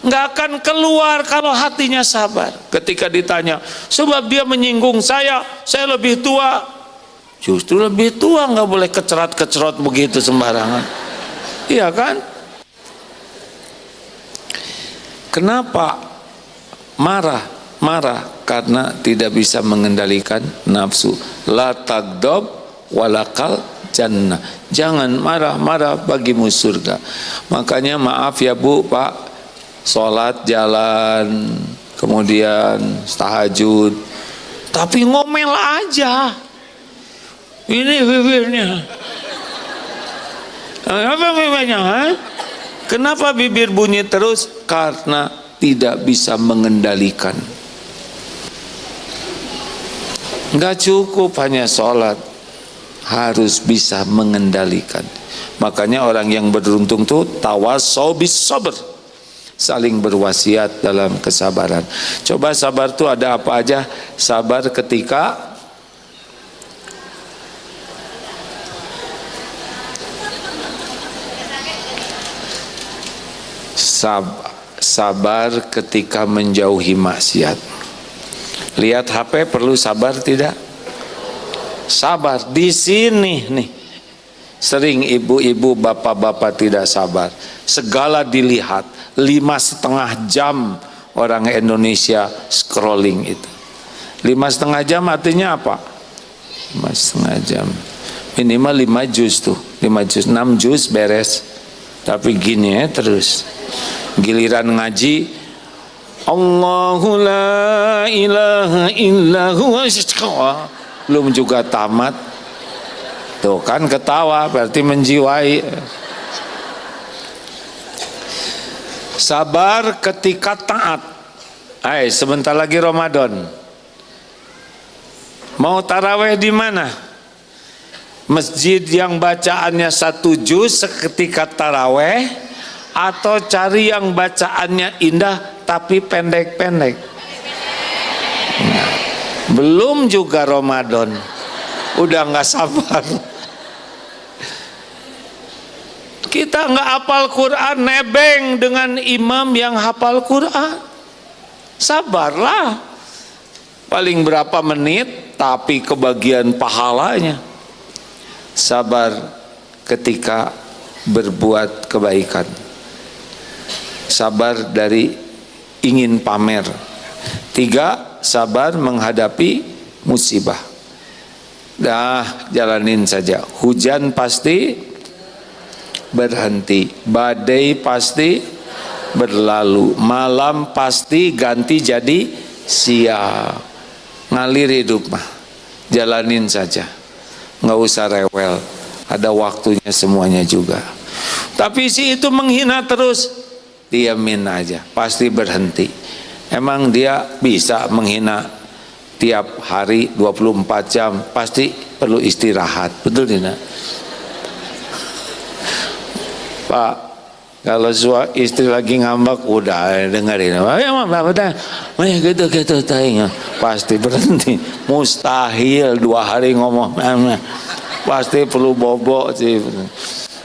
nggak akan keluar kalau hatinya sabar. Ketika ditanya, sebab dia menyinggung saya lebih tua. Justru lebih tua nggak boleh kecrot-kecrot begitu sembarangan. Iya kan? Kenapa marah karena tidak bisa mengendalikan nafsu. La tagdob walakal jannah. Jangan marah bagimu surga. Makanya maaf ya Bu, Pak, sholat jalan, kemudian tahajud, tapi ngomel aja. Ini bibirnya. Apa bibirnya? Kenapa bibir bunyi terus? Karena tidak bisa mengendalikan. Enggak cukup hanya sholat, harus bisa mengendalikan. Makanya orang yang beruntung tuh tawasau bis sabr, saling berwasiat dalam kesabaran. Coba sabar tuh ada apa aja? Sabar ketika sabar ketika menjauhi maksiat. Lihat HP perlu sabar tidak? Sabar di sini nih. Sering ibu-ibu, bapak-bapak tidak sabar. Segala dilihat. 5,5 jam orang Indonesia scrolling itu. 5,5 jam artinya apa? 5,5 jam. Minimal 5 juz tuh. 5 juz, 6 juz beres. Tapi gini ya terus. Giliran ngaji, Allahu la ilaha illa huwa, belum juga tamat. Tuh kan ketawa, berarti menjiwai. Sabar ketika taat. Sebentar lagi Ramadan. Mau taraweh di mana? Masjid yang bacaannya 1 juz seketika taraweh, atau cari yang bacaannya indah tapi pendek-pendek. Nah, belum juga Ramadan udah nggak sabar. Kita nggak hafal Quran, nebeng dengan imam yang hafal Quran. Sabarlah, paling berapa menit tapi kebagian pahalanya. Sabar ketika berbuat kebaikan. Sabar dari ingin pamer. 3, sabar menghadapi musibah. Jalanin saja. Hujan pasti berhenti, badai pasti berlalu, malam pasti ganti jadi siang. Ngalir hidup mah, jalanin saja, nggak usah rewel, ada waktunya semuanya juga. Tapi si itu menghina terus, diamin aja, pasti berhenti. Emang dia bisa menghina tiap hari 24 jam, pasti perlu istirahat, betul tidak? Pak, kalau istri lagi ngambek, udah dengerin, gitu pasti berhenti. Mustahil 2 hari ngomong, pasti perlu bobok sih.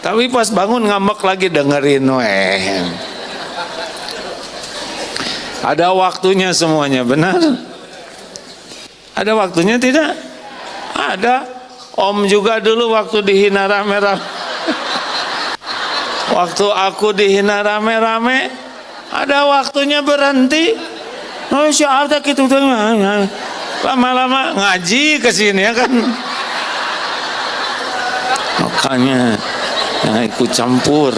Tapi pas bangun ngambek lagi, dengerin Ada waktunya semuanya, benar? Ada waktunya tidak? Ada. Om juga dulu waktu dihina rame-rame. Waktu aku dihina rame-rame, ada waktunya berhenti. Oh, syahadat gitu, lama-lama ngaji ke sini ya kan. makanya jangan ikut campur.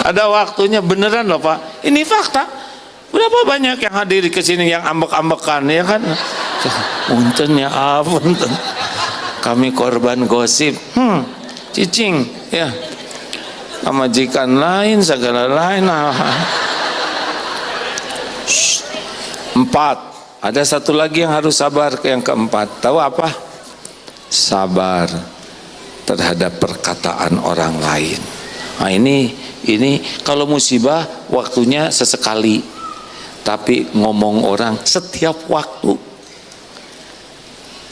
Ada waktunya beneran loh Pak, ini fakta. Berapa banyak yang hadir ke sini yang ambek-ambekan ya kan? Punten ya punten. Kami korban gosip. Cicing ya. Majikan lain segala lain. 4. Ada satu lagi yang harus sabar, yang keempat. Tahu apa? Sabar terhadap perkataan orang lain. Nah ini kalau musibah waktunya sesekali, tapi ngomong orang setiap waktu.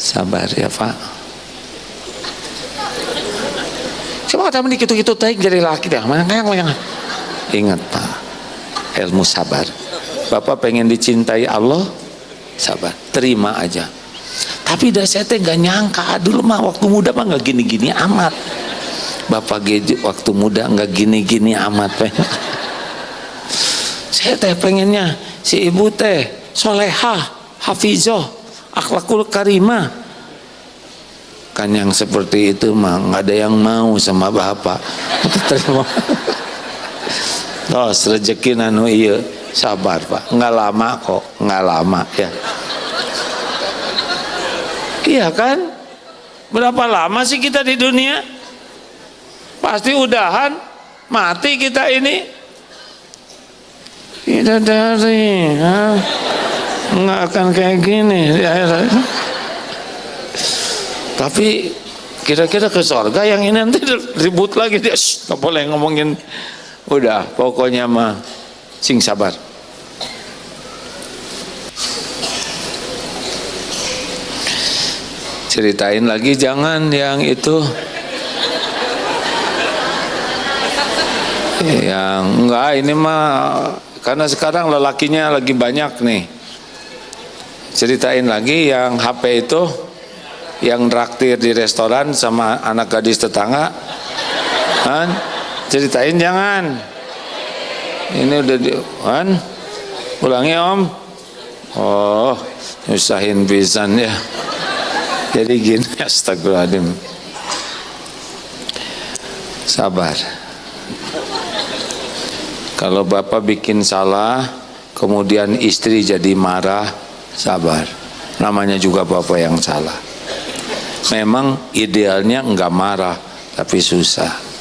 Sabar ya Pak. Coba kata gitu-gitu taik jadi laki dah. Ingat Pak, ilmu sabar. Bapak pengen dicintai Allah, sabar, terima aja. Tapi dah saya teh gak nyangka dulu mah waktu muda mah gak gini-gini amat. Bapak waktu muda gak gini-gini amat. Saya teh pengennya si ibu teh solehah, hafizah, akhlakul karimah. Kan yang seperti itu mah gak ada yang mau sama bapak. Terima. Tos rezeki nanu iya, sabar Pak, nggak lama kok, nggak lama ya. Iya kan? Berapa lama sih kita di dunia? Pasti udahan, mati kita ini. Tidak dari, nggak akan kayak gini di akhirat. Tapi kira-kira ke surga yang ini nanti ribut lagi dia, nggak boleh ngomongin. Udah, pokoknya mah sing sabar. Ceritain lagi jangan yang itu. Yang enggak, ini mah karena sekarang lelakinya lagi banyak nih. Ceritain lagi yang HP itu, yang traktir di restoran sama anak gadis tetangga. Kan? Ceritain jangan. Ini udah kan? Ulangi Om. Oh, nyusahin pisan ya. Jadi gini, astagfirullahaladzim. Sabar. Kalau bapak bikin salah, kemudian istri jadi marah, sabar. Namanya juga bapak yang salah. Memang idealnya enggak marah, tapi susah.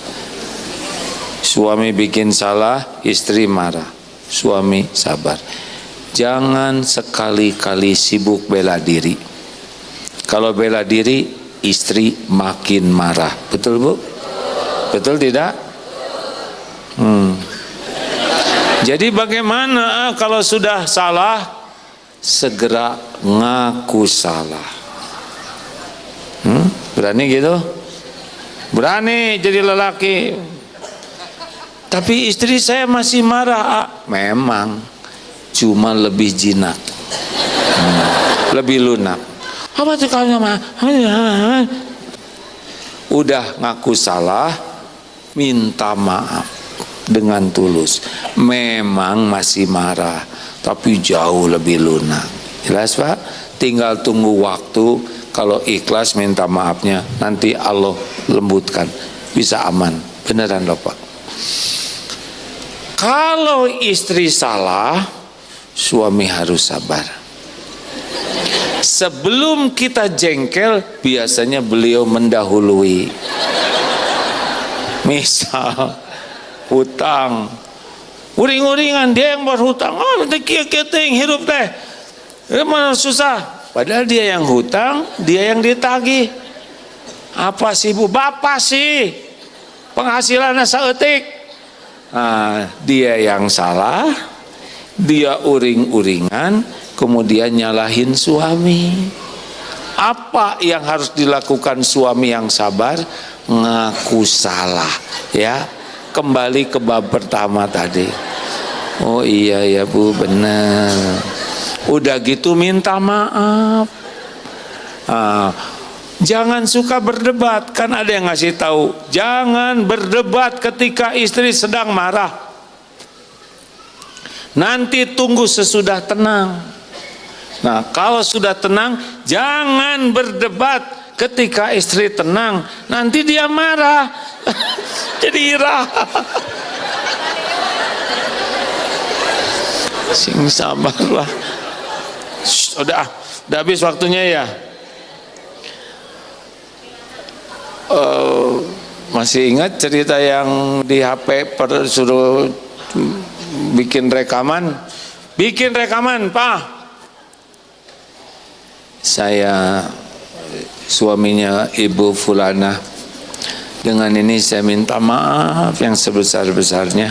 Suami bikin salah, istri marah. Suami sabar. Jangan sekali-kali sibuk bela diri. Kalau bela diri, istri makin marah. Betul Bu? Betul tidak? Jadi bagaimana kalau sudah salah, segera ngaku salah. Berani gitu? Berani jadi lelaki. Tapi istri saya masih marah. Memang, cuma lebih jinak, lebih lunak. Apa tuh kalau udah ngaku salah, minta maaf dengan tulus. Memang masih marah, tapi jauh lebih lunak. Jelas Pak? Tinggal tunggu waktu. Kalau ikhlas minta maafnya, nanti Allah lembutkan, bisa aman. Beneran loh Pak. Kalau istri salah, suami harus sabar. Sebelum kita jengkel, biasanya beliau mendahului. Misal hutang, uring-uringan dia yang berhutang. Oh, nanti kia-kia hirup teh, mana susah. Padahal dia yang hutang, dia yang ditagih. Apa sih Bu? Bapak sih, penghasilannya saeutik. Nah, dia yang salah, dia uring-uringan, kemudian nyalahin suami. Apa yang harus dilakukan suami yang sabar? Ngaku salah, ya. Kembali ke bab pertama tadi. Oh iya ya Bu, benar. Udah gitu minta maaf. Jangan suka berdebat, kan ada yang ngasih tahu, jangan berdebat ketika istri sedang marah. Nanti tunggu sesudah tenang. Nah, kalau sudah tenang, jangan berdebat ketika istri tenang, nanti dia marah. Jadi ira. Sing sabarlah. Udah habis waktunya ya. Masih ingat cerita yang di HP suruh bikin rekaman? Bikin rekaman, Pak. Saya suaminya Ibu Fulana. Dengan ini saya minta maaf yang sebesar-besarnya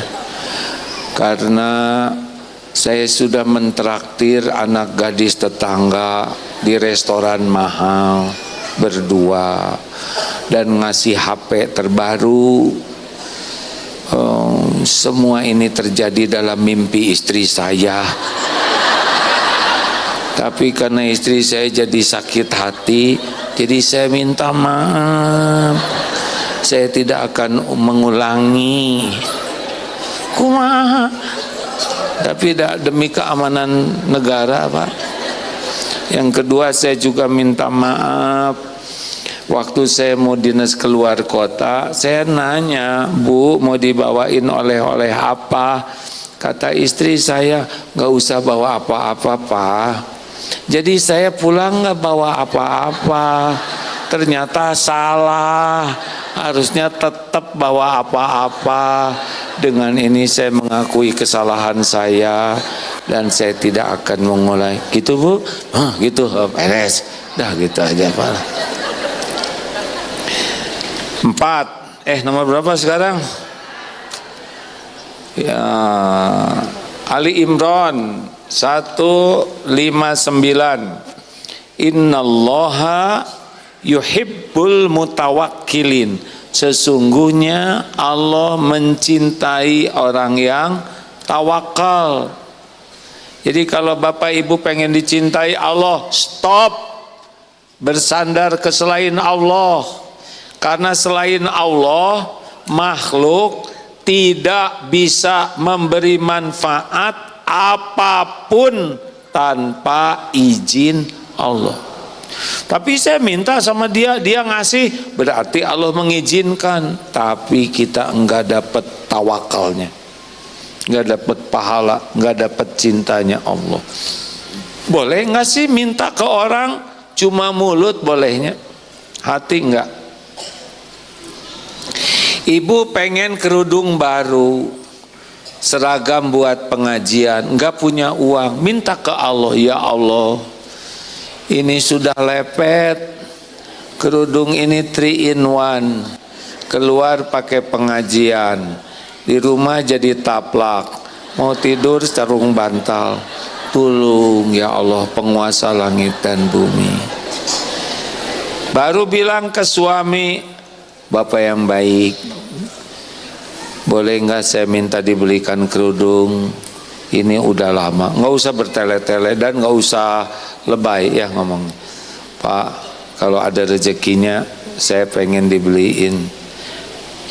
karena saya sudah mentraktir anak gadis tetangga di restoran mahal berdua dan ngasih HP terbaru. Semua ini terjadi dalam mimpi istri saya. Tapi karena istri saya jadi sakit hati, jadi saya minta maaf. Saya tidak akan mengulangi. Kumaha? Tapi demi keamanan negara, Pak. Yang kedua, saya juga minta maaf. Waktu saya mau dinas keluar kota, saya nanya, Bu, mau dibawain oleh-oleh apa? Kata istri saya, nggak usah bawa apa-apa, Pak. Jadi saya pulang nggak bawa apa-apa. Ternyata salah. Harusnya tetap bawa apa-apa. Dengan ini saya mengakui kesalahan saya dan saya tidak akan mengulangi. Gitu, Bu? Gitu, beres. Dah gitu aja, Pak. 4. Nomor berapa sekarang? Ya, Ali Imran 159. Innallaha yuhibbul mutawakkilin. Sesungguhnya Allah mencintai orang yang tawakal. Jadi kalau Bapak Ibu pengen dicintai Allah, stop bersandar ke selain Allah. Karena selain Allah, makhluk tidak bisa memberi manfaat apapun tanpa izin Allah. Tapi saya minta sama dia, dia ngasih, berarti Allah mengizinkan. Tapi kita enggak dapat tawakalnya, enggak dapat pahala, enggak dapat cintanya Allah. Boleh nggak sih minta ke orang cuma mulut bolehnya, hati enggak? Ibu pengen kerudung baru, seragam buat pengajian, enggak punya uang, minta ke Allah, ya Allah, ini sudah lepet, kerudung ini 3 in 1, keluar pakai pengajian, di rumah jadi taplak, mau tidur sarung bantal, tolong ya Allah penguasa langit dan bumi. Baru bilang ke suami, Bapak yang baik, boleh nggak saya minta dibelikan kerudung? Ini udah lama, nggak usah bertele-tele dan nggak usah lebay ya ngomong. Pak, kalau ada rezekinya saya pengen dibeliin.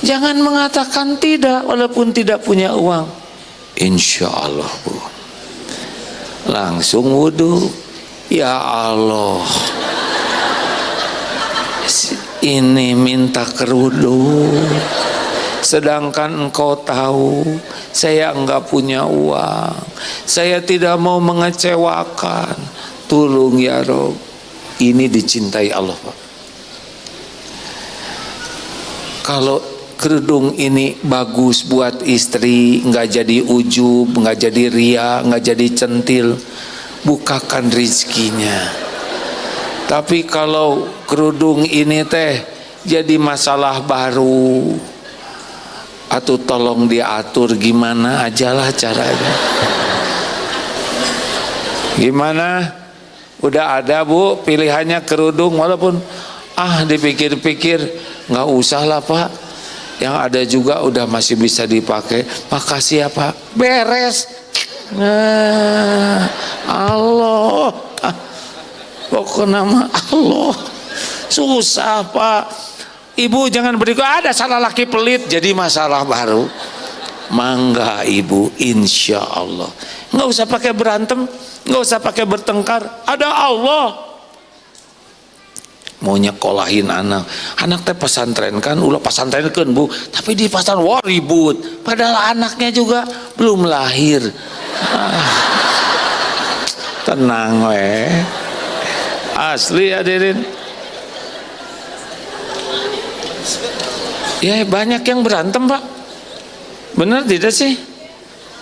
Jangan mengatakan tidak walaupun tidak punya uang. Insya Allah, Bu. Langsung wudhu. Ya Allah, ini minta kerudung, sedangkan engkau tahu saya enggak punya uang, saya tidak mau mengecewakan, tolong ya Rob. Ini dicintai Allah, Pak. Kalau kerudung ini bagus buat istri, enggak jadi ujub, enggak jadi ria, enggak jadi centil, bukakan rizkinya. Tapi kalau kerudung ini teh jadi masalah baru, atau tolong diatur gimana ajalah caranya. Gimana? Udah ada, Bu, pilihannya kerudung, walaupun dipikir-pikir nggak usah lah, Pak, yang ada juga udah masih bisa dipakai. Makasih ya, Pak, beres. Nah, Allah, pokoknya nama Allah susah, Pak. Ibu jangan berikut ada salah laki pelit jadi masalah baru. Mangga Ibu, insya Allah nggak usah pakai berantem, nggak usah pakai bertengkar, ada Allah. mau nyekolahin anak teh pesantren kan, ulah pesantrenkeun Bu, tapi di pasar wah ribut, padahal anaknya juga belum lahir. Tenang asli hadirin. Ya banyak yang berantem Pak, benar tidak sih?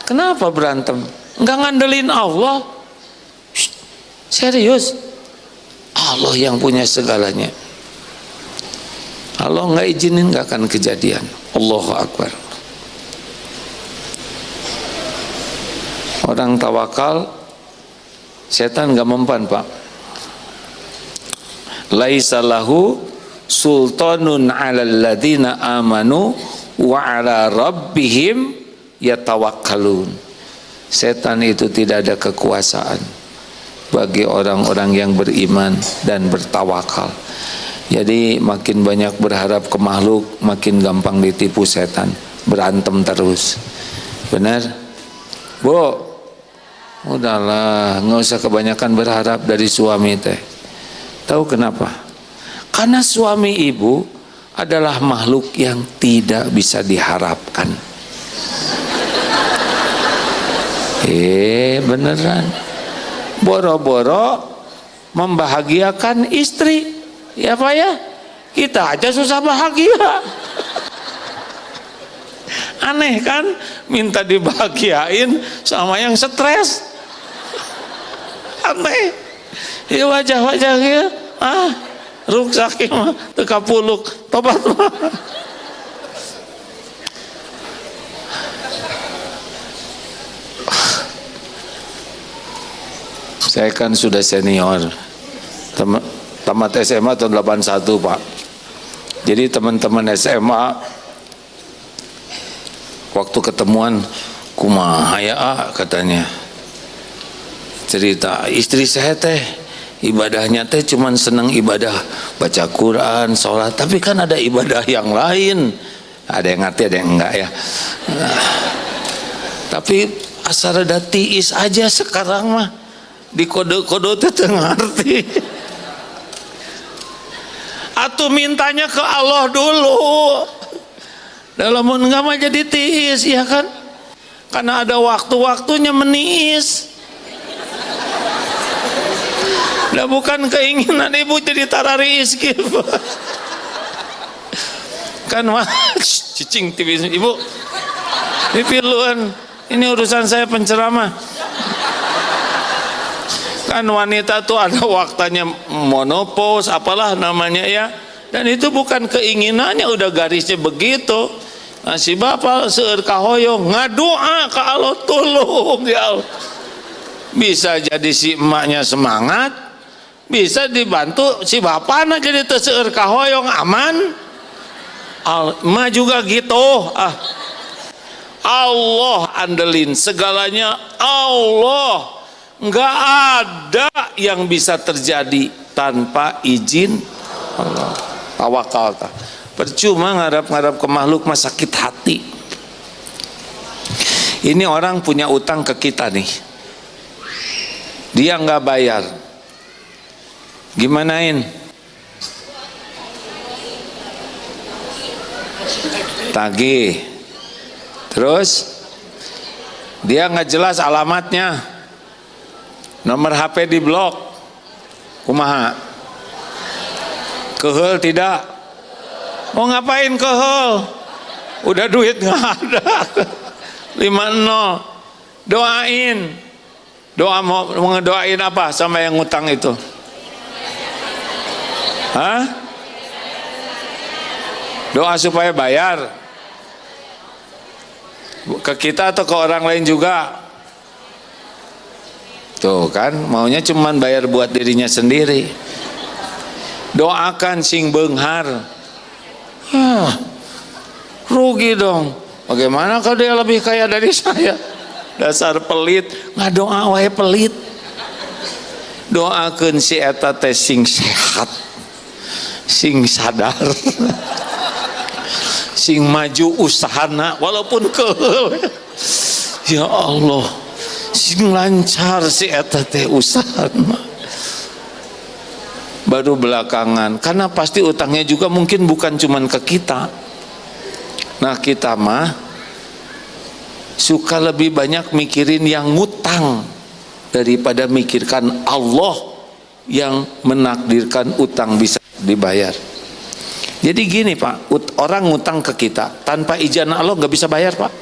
Kenapa berantem? Enggak ngandelin Allah. Serius, Allah yang punya segalanya. Allah nggak izinin nggak akan kejadian. Allahu Akbar. Orang tawakal, setan nggak mempan Pak. Laisa lahu sultanun 'alal ladzina amanu wa 'ala rabbihim yatawakkalun. Setan itu tidak ada kekuasaan bagi orang-orang yang beriman dan bertawakal. Jadi makin banyak berharap ke makhluk, makin gampang ditipu setan, berantem terus. Benar? Bu, udahlah, nggak usah kebanyakan berharap dari suami teh. Tahu kenapa? Karena suami ibu adalah makhluk yang tidak bisa diharapkan. Beneran. Boro-boro membahagiakan istri, ya Pak ya, kita aja susah bahagia. Aneh kan, minta dibahagiain sama yang stres. Aneh ya, wajah-wajah ya, ruksak mah teka puluk tobat mah. Saya kan sudah senior, tamat SMA tahun 81 Pak. Jadi teman-teman SMA waktu ketemuan, kumaha ya katanya, cerita istri saya teh ibadahnya teh cuman seneng ibadah baca Quran, sholat, tapi kan ada ibadah yang lain. Ada yang ngerti, ada yang enggak ya. Tapi asal ada tiis aja sekarang mah, di kode-kode teh ngerti. Atuh mintanya ke Allah dulu. Dalam enggak mah jadi tiis, ya kan? Karena ada waktu-waktunya meniis. Nah, bukan keinginan ibu jadi tararis gitu. Kan mah cicing TV ibu. Dipiluan. Ini urusan saya penceramah. Kan wanita tuh ada waktunya monopause, apalah namanya ya. Dan itu bukan keinginannya, udah garisnya begitu. Nah, si bapak seueur kahoyong ngadoa ke Allah, tolong ya Allah. Bisa jadi si emaknya semangat, bisa dibantu si bapaknya jadi seueur kahoyong aman. Emak juga gitu. Allah andelin segalanya Allah. Enggak ada yang bisa terjadi tanpa izin Allah. Tawakal. Percuma ngarap-ngarap ke makhluk mah sakit hati. Ini orang punya utang ke kita nih, dia nggak bayar, gimanain? Tagih. Terus dia nggak jelas alamatnya, nomor HP di blok, kumaha? Keheul tidak? Mau ngapain keheul? Udah duit nggak ada. 50. Doain. Doa mau ngedoain apa sama yang ngutang itu? Hah? Doa supaya bayar. Ke kita atau ke orang lain juga? Tuh kan, maunya cuman bayar buat dirinya sendiri. Doakan sing beunghar. Rugi dong. Bagaimana kalau dia lebih kaya dari saya? Dasar pelit, ngadoa wae pelit. Doakeun si eta teh sing sehat, sing sadar, sing maju usahana walaupun keheul. Ya Allah, sing lancar si eta teh usahana. baru belakangan, karena pasti utangnya juga mungkin bukan cuman ke kita. Nah kita mah suka lebih banyak mikirin yang ngutang daripada mikirkan Allah yang menakdirkan utang bisa dibayar. Jadi gini Pak, orang ngutang ke kita tanpa izin Allah nggak bisa bayar Pak,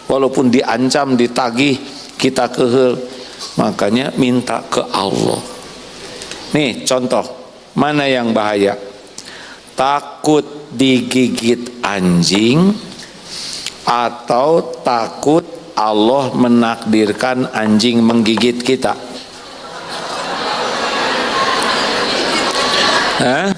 walaupun diancam, ditagih, kita kehel. Makanya minta ke Allah. Nih contoh, mana yang bahaya? Takut digigit anjing atau takut Allah menakdirkan anjing menggigit kita? Hah?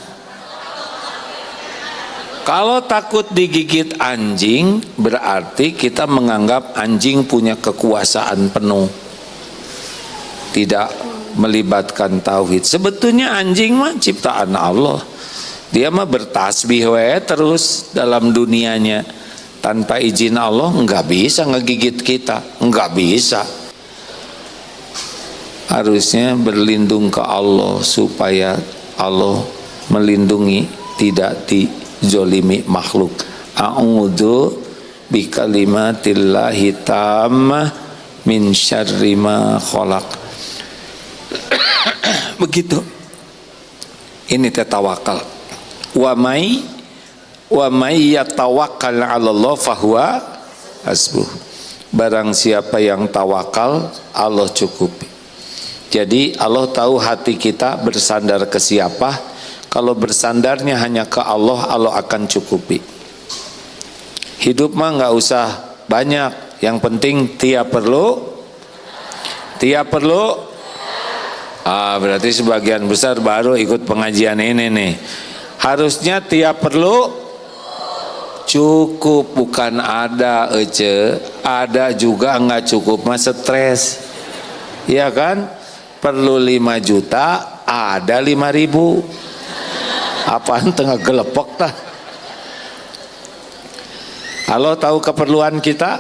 Kalau takut digigit anjing, berarti kita menganggap anjing punya kekuasaan penuh, tidak melibatkan tauhid. Sebetulnya anjing mah ciptaan Allah, dia mah bertasbih terus dalam dunianya. Tanpa izin Allah nggak bisa ngegigit kita, nggak bisa. Harusnya berlindung ke Allah supaya Allah melindungi, tidak dijolimi makhluk. A'udzu bikalimatillahi tammah min syarri ma khalaq. Begitu. Ini tawakal. Wa may yatawakkal 'ala Allah fahuwa hasbuh. Barang siapa yang tawakal, Allah cukupi. Jadi Allah tahu hati kita bersandar ke siapa. Kalau bersandarnya hanya ke Allah, Allah akan cukupi. Hidup mah nggak usah banyak, yang penting tiap perlu. Berarti sebagian besar baru ikut pengajian ini nih. Harusnya tiap perlu cukup, bukan ada ada juga nggak cukup, mah stres. Iya kan? Perlu 5 juta, ada 5.000. Apaan tengah gelepok tah? Allah tahu keperluan kita,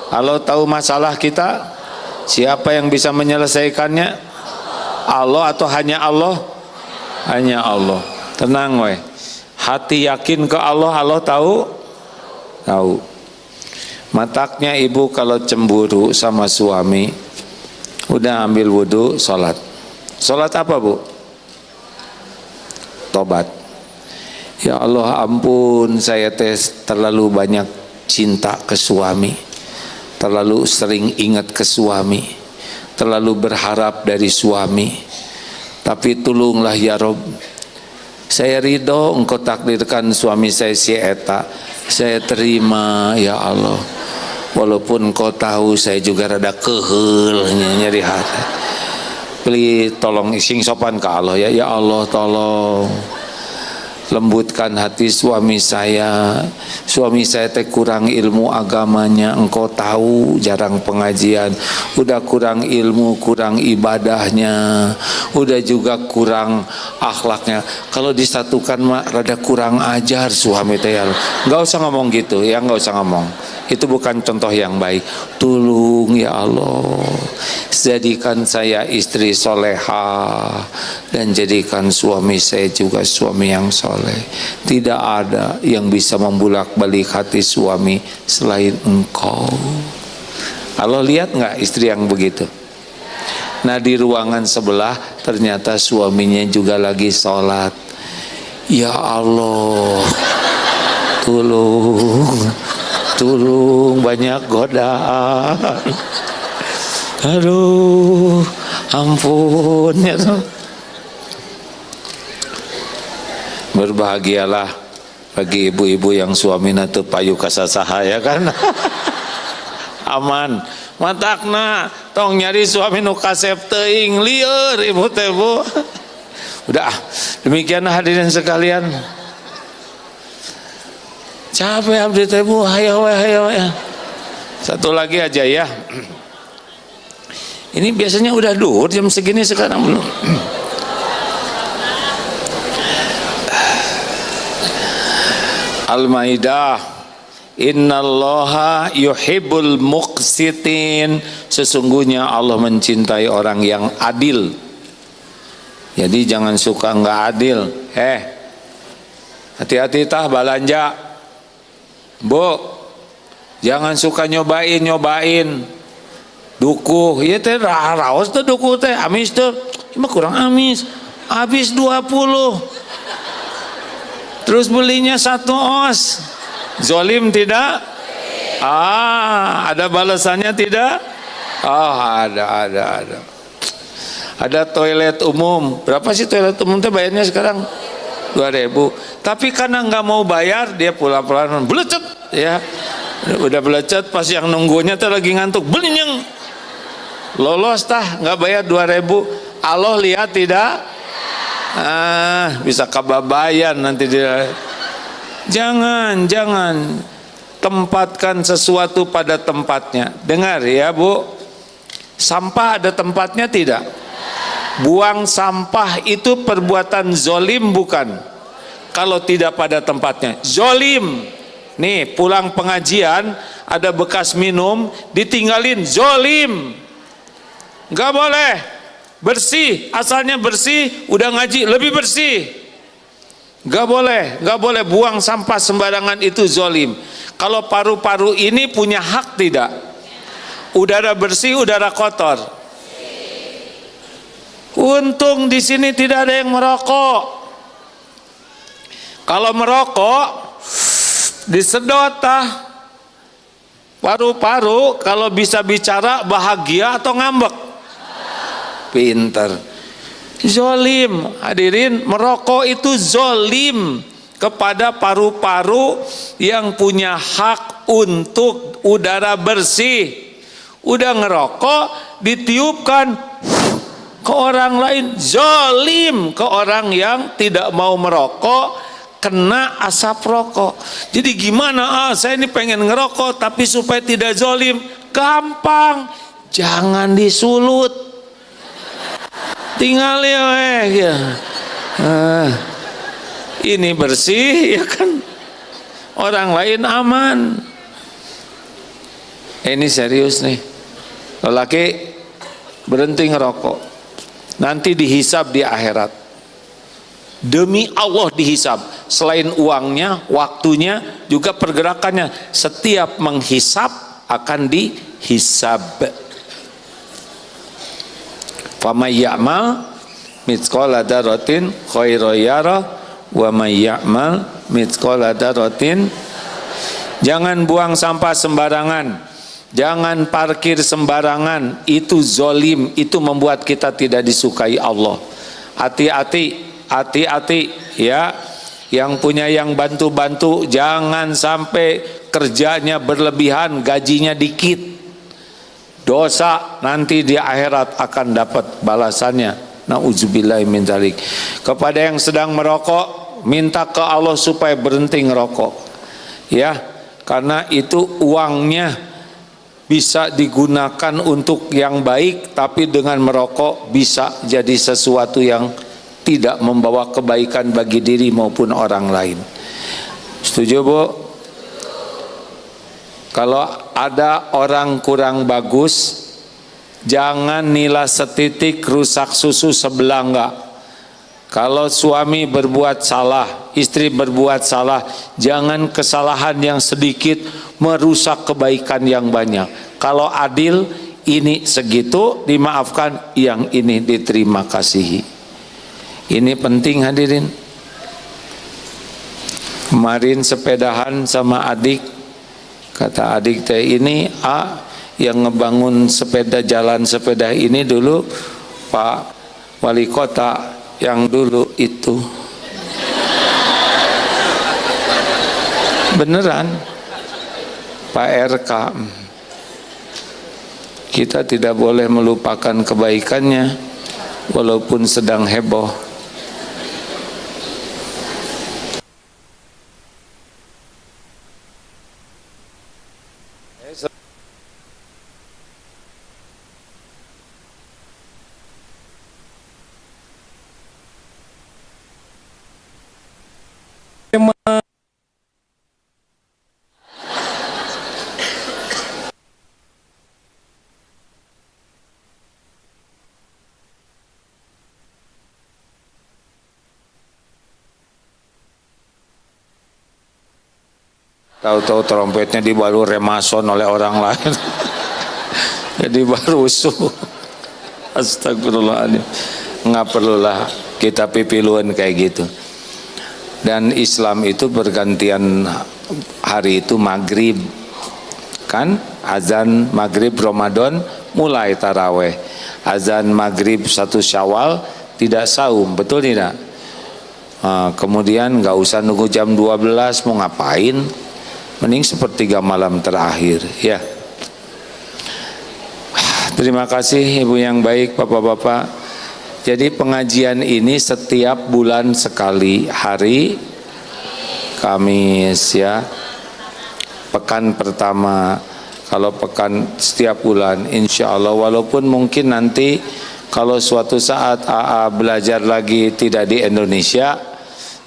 Allah tahu masalah kita. Siapa yang bisa menyelesaikannya? Allah atau hanya Allah? Hanya Allah. Tenang weh. Hati yakin ke Allah, Allah tahu? Tahu. Mataknya ibu kalau cemburu sama suami, udah ambil wudhu, sholat. Sholat apa bu? Tobat. Ya Allah ampun, saya terlalu banyak cinta ke suami, terlalu sering ingat ke suami, terlalu berharap dari suami. Tapi tolonglah ya Rob, saya ridho engkau takdirkan suami saya si eta, saya terima ya Allah. Walaupun engkau tahu saya juga rada kehel nyari hati. Please tolong sing sopan ke Allah ya. Ya Allah tolong lembutkan hati suami saya. Suami saya teh kurang ilmu agamanya, engkau tahu jarang pengajian, udah kurang ilmu, kurang ibadahnya, udah juga kurang akhlaknya. Kalau disatukan mah rada kurang ajar suami teh ya. Nggak usah ngomong gitu ya, nggak usah ngomong. Itu bukan contoh yang baik. Tolong ya Allah, jadikan saya istri soleha dan jadikan suami saya juga suami yang soleh. Tidak ada yang bisa membulak-balik hati suami selain engkau. Allah lihat nggak istri yang begitu? Nah di ruangan sebelah ternyata suaminya juga lagi sholat. Ya Allah, tolong banyak godaan. Aduh, ampun ya tuh. Berbahagialah bagi ibu-ibu yang suamina teu payu kasasaha ya kan. Aman. Matakna tong nyari suami nu kasep teuing lieur ibu teh bu. Udah demikian hadirin sekalian. Capek abdi teh bu, hayo ya. Satu lagi aja ya. Ini biasanya udah duhur jam segini, sekarang belum. Al-Maidah, innallaha yuhibbul muqsitin. Sesungguhnya Allah mencintai orang yang adil. Jadi jangan suka nggak adil. Hati-hati tah balanja. Bu, jangan suka nyobain dukuh. Ieu teh raos teh dukuh teh, amis teh. Mah kurang amis. Habis 20. Terus belinya 1 os. Zolim tidak? Ada balasannya tidak? Ada. Ada toilet umum. Berapa sih toilet umum teh bayarnya sekarang? 2.000. Tapi karena nggak mau bayar, dia pulang-pulang belecet ya. Udah belecet, pas yang nunggunya tuh lagi ngantuk, belinyeng. Lolos tah, nggak bayar 2.000. Allah lihat tidak? Bisa kababayan nanti dia. Jangan tempatkan sesuatu pada tempatnya. Dengar ya Bu, sampah ada tempatnya tidak? Buang sampah itu perbuatan zolim bukan? Kalau tidak pada tempatnya, zolim. Nih pulang pengajian ada bekas minum ditinggalin, zolim. Gak boleh. Bersih, asalnya bersih, udah ngaji lebih bersih. Gak boleh buang sampah sembarangan, itu zolim. Kalau paru-paru ini punya hak tidak? Udara bersih, udara kotor. Untung di sini tidak ada yang merokok. Kalau merokok disedot paru-paru, kalau bisa bicara bahagia atau ngambek? Pinter. Zolim, hadirin, merokok itu zolim kepada paru-paru yang punya hak untuk udara bersih. Udah ngerokok ditiupkan ke orang lain, zolim ke orang yang tidak mau merokok, kena asap rokok. Jadi gimana? Saya ini pengen ngerokok tapi supaya tidak zolim. Gampang, jangan disulut, tinggal ya. Ini bersih ya kan, orang lain aman. Ini serius nih, lelaki berhenti ngerokok, nanti dihisab di akhirat. Demi Allah dihisab, selain uangnya, waktunya, juga pergerakannya. Setiap menghisab akan dihisab. Famay ya'mal mitsqala dzarratin khairan yarah wa may ya'mal mitsqala dzarratin. Jangan buang sampah sembarangan, jangan parkir sembarangan, itu zolim, itu membuat kita tidak disukai Allah. Hati-hati ya, yang punya yang bantu-bantu jangan sampai kerjanya berlebihan, gajinya dikit. Dosa nanti di akhirat akan dapat balasannya. Nauzubillahi min dzalik. Kepada yang sedang merokok, minta ke Allah supaya berhenti ngerokok. Ya, karena itu uangnya bisa digunakan untuk yang baik, tapi dengan merokok bisa jadi sesuatu yang tidak membawa kebaikan bagi diri maupun orang lain. Setuju Bu? Kalau ada orang kurang bagus, jangan nilai setitik rusak susu sebelah enggak. Kalau suami berbuat salah, istri berbuat salah, jangan kesalahan yang sedikit merusak kebaikan yang banyak. Kalau adil, ini segitu dimaafkan, yang ini diterima kasihi. Ini penting hadirin. Kemarin sepedahan sama adik, kata adik teh ini yang ngebangun sepeda, jalan sepeda ini dulu Pak Wali Kota yang dulu itu. Beneran Pak RK. Kita tidak boleh melupakan kebaikannya walaupun sedang heboh. Tahu-tahu trompetnya dibalu remason oleh orang lain. Jadi barusuh. Astagfirullahaladzim. Nggak perlulah kita pipiluan kayak gitu. Dan Islam itu bergantian hari itu maghrib, kan? Azan maghrib Ramadan mulai taraweh. Azan maghrib 1 Syawal tidak saum, betul tidak? Kemudian nggak usah nunggu jam 12 mau ngapain? Mending sepertiga malam terakhir, ya. Terima kasih ibu yang baik, bapak-bapak. Jadi pengajian ini setiap bulan sekali, hari Kamis ya. Pekan pertama, kalau pekan setiap bulan, insya Allah. Walaupun mungkin nanti kalau suatu saat AA belajar lagi tidak di Indonesia,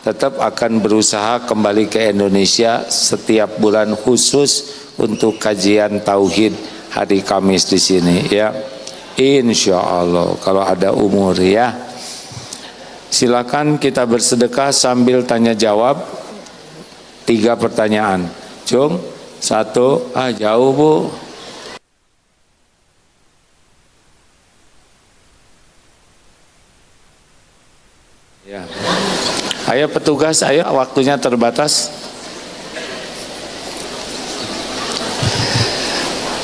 tetap akan berusaha kembali ke Indonesia setiap bulan khusus untuk kajian tauhid hari Kamis di sini ya. Insya Allah kalau ada umur ya. Silakan kita bersedekah sambil tanya jawab. 3 pertanyaan. Cung, 1, jauh bu. Ya. Ayo petugas, ayo waktunya terbatas.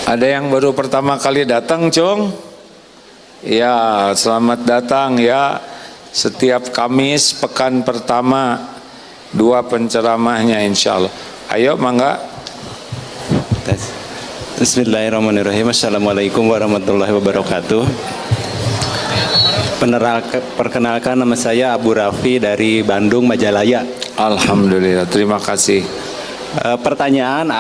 Ada yang baru pertama kali datang, Cung? Ya, selamat datang ya. Setiap Kamis pekan pertama 2 penceramahnya insya Allah. Ayo mangga. Bismillahirrahmanirrahim. Assalamualaikum warahmatullahi wabarakatuh. Perkenalkan, nama saya Abu Rafi dari Bandung, Majalaya. Alhamdulillah, terima kasih. Pertanyaan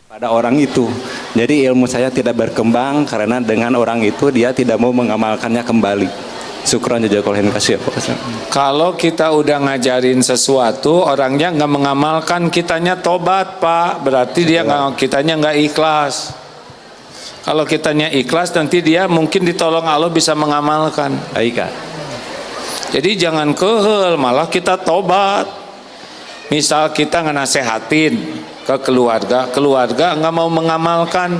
pada orang itu. Jadi ilmu saya tidak berkembang karena dengan orang itu dia tidak mau mengamalkannya kembali. Syukran jazakallahu khairan. Kalau kita udah ngajarin sesuatu, orangnya nggak mengamalkan, kitanya tobat Pak. Berarti dia kitanya nggak ikhlas. Kalau kitanya ikhlas, nanti dia mungkin ditolong Allah bisa mengamalkan. Baik. Jadi jangan kehel, malah kita tobat. Misal kita ngenasehatin ke keluarga nggak mau mengamalkan,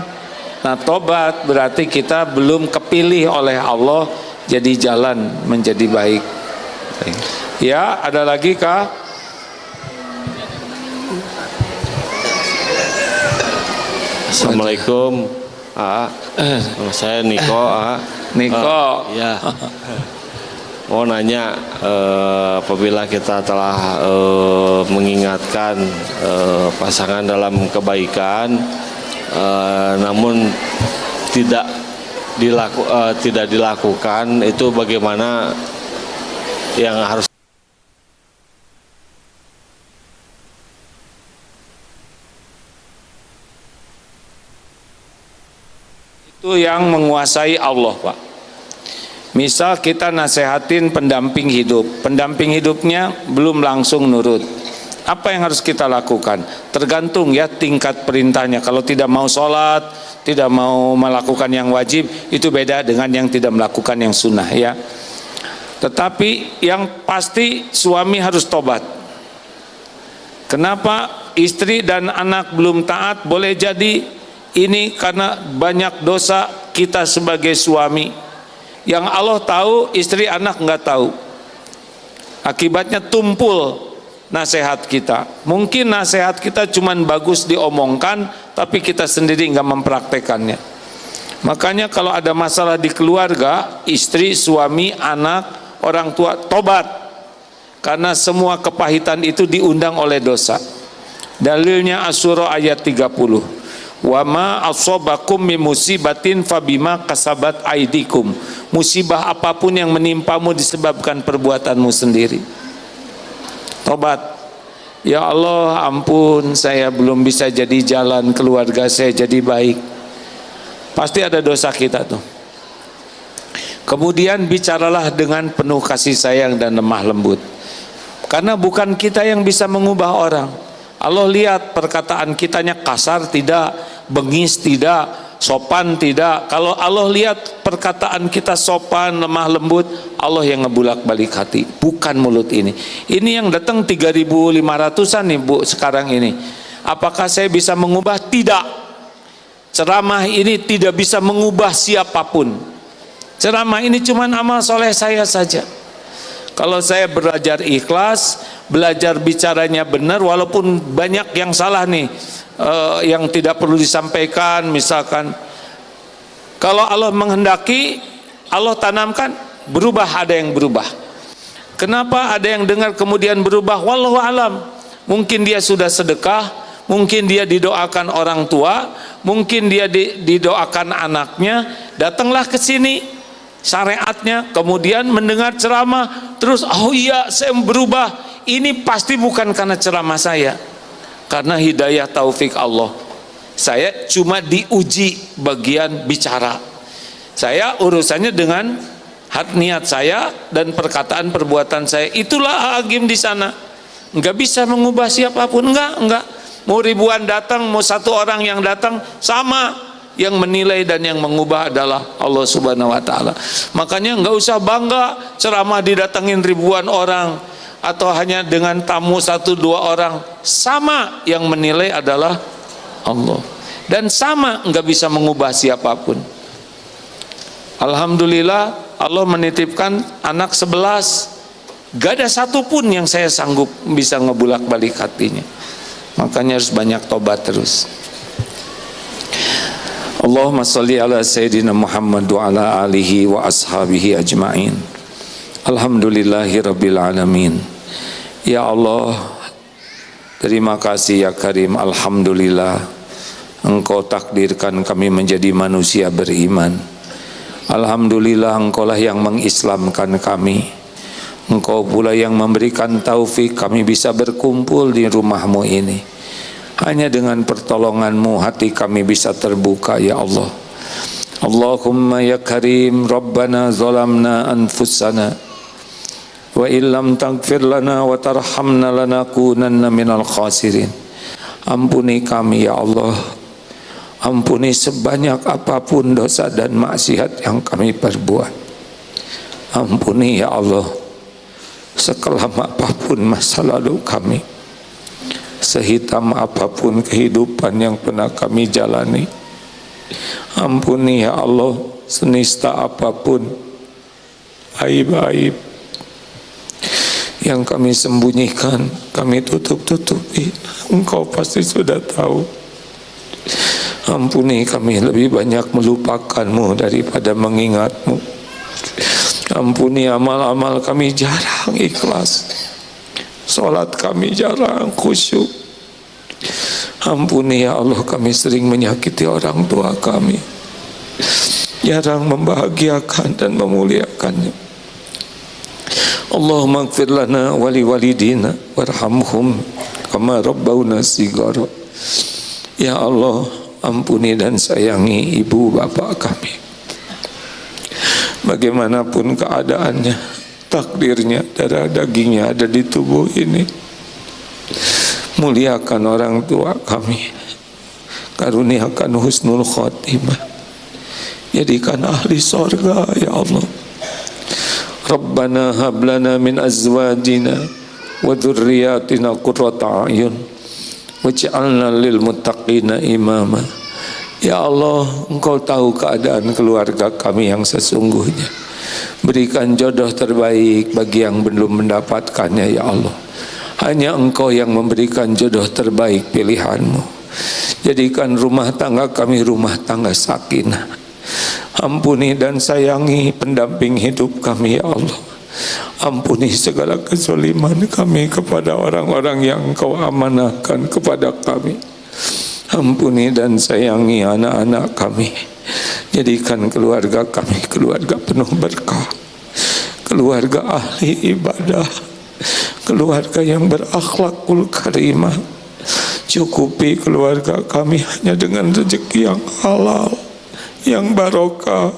nah tobat berarti kita belum kepilih oleh Allah jadi jalan menjadi baik. Ya, ada lagi kah? Assalamualaikum. Nama saya Niko. Niko. Ya. Mau nanya, apabila kita telah mengingatkan pasangan dalam kebaikan, namun tidak dilakukan, itu bagaimana yang harus? Itu yang menguasai Allah Pak. Misal kita nasehatin pendamping hidupnya belum langsung nurut. Apa yang harus kita lakukan? Tergantung ya tingkat perintahnya. Kalau tidak mau sholat, tidak mau melakukan yang wajib, itu beda dengan yang tidak melakukan yang sunnah ya. Tetapi yang pasti suami harus tobat. Kenapa istri dan anak belum taat? Boleh jadi ini karena banyak dosa kita sebagai suami. Yang Allah tahu, istri anak nggak tahu. Akibatnya tumpul nasihat kita. Mungkin nasihat kita cuman bagus diomongkan, tapi kita sendiri nggak mempraktekannya. Makanya kalau ada masalah di keluarga, istri, suami, anak, orang tua, tobat. Karena semua kepahitan itu diundang oleh dosa. Dalilnya Asy-Syura ayat 30. Wa ma asobakum min musibatin fabima kasabat aidikum. Musibah apapun yang menimpamu disebabkan perbuatanmu sendiri. Tobat. Ya Allah, ampun, saya belum bisa jadi jalan, keluarga saya jadi baik. Pasti ada dosa kita tuh. Kemudian bicaralah dengan penuh kasih sayang dan lemah lembut. Karena bukan kita yang bisa mengubah orang. Allah lihat perkataan kitanya kasar tidak, bengis tidak, sopan tidak. Kalau Allah lihat perkataan kita sopan, lemah lembut, Allah yang ngebulak-balik hati, bukan mulut ini. Ini yang datang 3.500-an nih Bu sekarang ini. Apakah saya bisa mengubah? Tidak. Ceramah ini tidak bisa mengubah siapapun. Ceramah ini cuma amal soleh saya saja. Kalau saya belajar ikhlas, belajar bicaranya benar, walaupun banyak yang salah nih, yang tidak perlu disampaikan. Misalkan kalau Allah menghendaki, Allah tanamkan, berubah, ada yang berubah. Kenapa ada yang dengar kemudian berubah? Wallahu alam. Mungkin dia sudah sedekah, mungkin dia didoakan orang tua, mungkin dia didoakan anaknya, datanglah ke sini syariatnya, kemudian mendengar ceramah, terus oh iya saya berubah. Ini pasti bukan karena ceramah saya, karena hidayah taufik Allah. Saya cuma diuji bagian bicara. Saya urusannya dengan hati niat saya dan perkataan perbuatan saya. Itulah hakim di sana. Enggak bisa mengubah siapapun, enggak. Mau ribuan datang, mau satu orang yang datang, sama. Yang menilai dan yang mengubah adalah Allah Subhanahu wa Ta'ala. Makanya enggak usah bangga ceramah didatengin ribuan orang atau hanya dengan tamu 1-2 orang. Sama yang menilai adalah Allah, dan sama enggak bisa mengubah siapapun. Alhamdulillah Allah menitipkan anak 11. Gak ada satupun yang saya sanggup bisa ngebulak balik hatinya. Makanya harus banyak tobat terus. Allahumma salli ala Sayyidina Muhammad wa ala alihi wa ashabihi ajma'in. Alhamdulillahi rabbil alamin. Ya Allah, terima kasih ya Karim. Alhamdulillah Engkau takdirkan kami menjadi manusia beriman. Alhamdulillah Engkaulah yang mengislamkan kami. Engkau pula yang memberikan taufik kami bisa berkumpul di rumahmu ini. Hanya dengan pertolonganmu hati kami bisa terbuka ya Allah. Allahumma ya Karim, Rabbana zalamna anfusana wa illam taghfir lana wa tarhamna lanakunanna minal khasirin. Ampuni kami ya Allah. Ampuni sebanyak apapun dosa dan maksiat yang kami perbuat. Ampuni ya Allah sekelam apapun masa lalu kami, sehitam apapun kehidupan yang pernah kami jalani. Ampuni ya Allah senista apapun aib-aib yang kami sembunyikan, kami tutup-tutupi. Engkau pasti sudah tahu. Ampuni kami lebih banyak melupakanmu daripada mengingatmu. Ampuni amal-amal kami jarang ikhlas, sholat kami jarang khusyuk. Ampuni ya Allah kami sering menyakiti orang tua kami, jarang membahagiakan dan memuliakannya. Allahumma ighfir lana wa li walidina warhamhum kama rabbawna shighara. Ya Allah, ampuni dan sayangi ibu bapak kami. Bagaimanapun keadaannya, takdirnya, darah dagingnya ada di tubuh ini. Muliakan orang tua kami, karuniakan husnul khotimah, jadikan ahli sorga ya Allah. Rabbana hablana min azwajina wa dhurriyyatina qurrata a'yun waj'alna lil muttaqina imama. Ya Allah, Engkau tahu keadaan keluarga kami yang sesungguhnya. Berikan jodoh terbaik bagi yang belum mendapatkannya ya Allah. Hanya Engkau yang memberikan jodoh terbaik pilihan-Mu. Jadikan rumah tangga kami rumah tangga sakinah. Ampuni dan sayangi pendamping hidup kami ya Allah. Ampuni segala kezaliman kami kepada orang-orang yang Engkau amanahkan kepada kami. Ampuni dan sayangi anak-anak kami. Jadikan keluarga kami keluarga penuh berkah, keluarga ahli ibadah, keluarga yang berakhlakul karimah. Cukupi keluarga kami hanya dengan rezeki yang halal, yang barokah.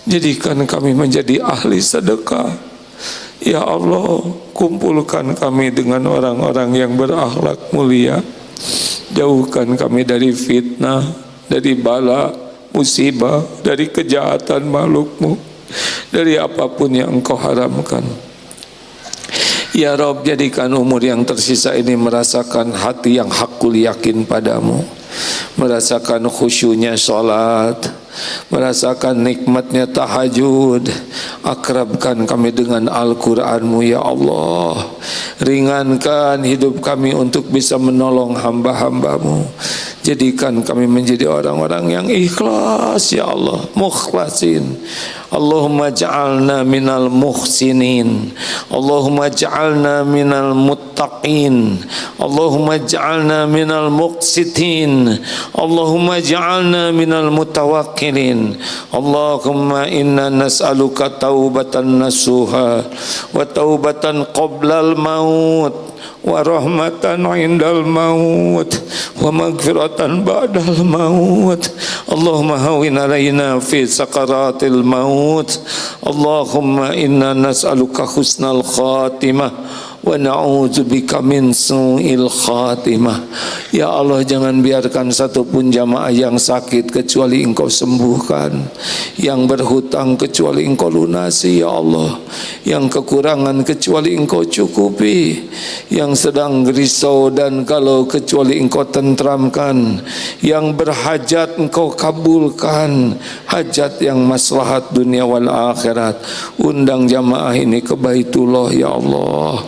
Jadikan kami menjadi ahli sedekah. Ya Allah, kumpulkan kami dengan orang-orang yang berakhlak mulia. Jauhkan kami dari fitnah, dari bala, musibah, dari kejahatan makhluk-Mu, dari apapun yang Engkau haramkan. Ya Rabb, jadikan umur yang tersisa ini merasakan hati yang hakul yakin padamu, merasakan khusyunya salat, merasakan nikmatnya tahajud. Akrabkan kami dengan Al-Quran-Mu ya Allah. Ringankan hidup kami untuk bisa menolong hamba-hamba-Mu. Jadikan kami menjadi orang-orang yang ikhlas ya Allah, mukhlasin. Allahumma ja'alna minal muhsinin, Allahumma ja'alna minal muttaqin, Allahumma ja'alna minal muqsitin, Allahumma ja'alna minal mutawakkilin. Allahumma inna nas'aluka taubatan nasuha wa taubatan qoblal maut wa rahmatan indal maut wa maghfiratan ba'dal maut. Allahumma hawin alaina fi sakaratil maut. Allahumma inna nas'aluka husnal khatimah wa na'udzubika min su'il khatimah. Ya Allah, jangan biarkan satupun jamaah yang sakit kecuali Engkau sembuhkan, yang berhutang kecuali Engkau lunasi ya Allah, yang kekurangan kecuali Engkau cukupi, yang sedang risau dan kalau kecuali Engkau tentramkan, yang berhajat Engkau kabulkan, hajat yang maslahat dunia wal akhirat. Undang jamaah ini ke Baitullah ya Allah.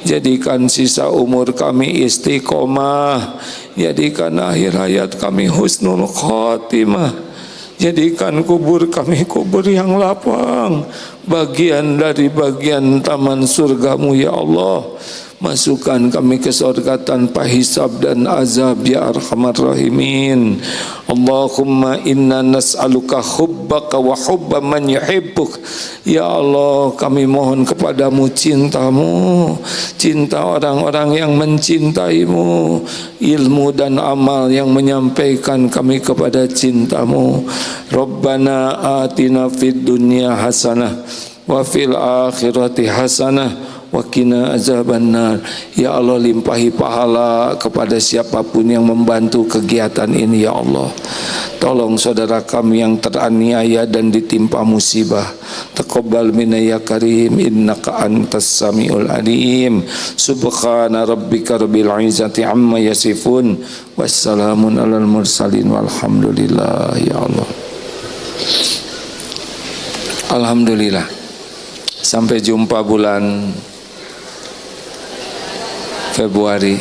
Jadikan sisa umur kami istiqomah, jadikan akhir hayat kami husnul khatimah, jadikan kubur kami kubur yang lapang, bagian dari bagian taman surga-Mu ya Allah. Masukkan kami ke surga tanpa hisab dan azab ya arhamar rahimin. Allahumma inna nas'aluka hubbaka wa hubba man yuhibbuk. Ya Allah, kami mohon kepadamu cinta-Mu, cinta orang-orang yang mencintai-Mu, ilmu dan amal yang menyampaikan kami kepada cinta-Mu. Rabbana atina fid dunya hasanah wa fil akhirati hasanah wa qina azabannar. Ya Allah, limpahi pahala kepada siapapun yang membantu kegiatan ini ya Allah. Tolong saudara kami yang teraniaya dan ditimpa musibah. Taqabbal minna ya karim, innaka antas samiul alim. Subhana rabbika rabbil izzati amma yasifun, wassalamun alal mursalin, walhamdulillah ya Allah. Alhamdulillah. Sampai jumpa bulan Februari.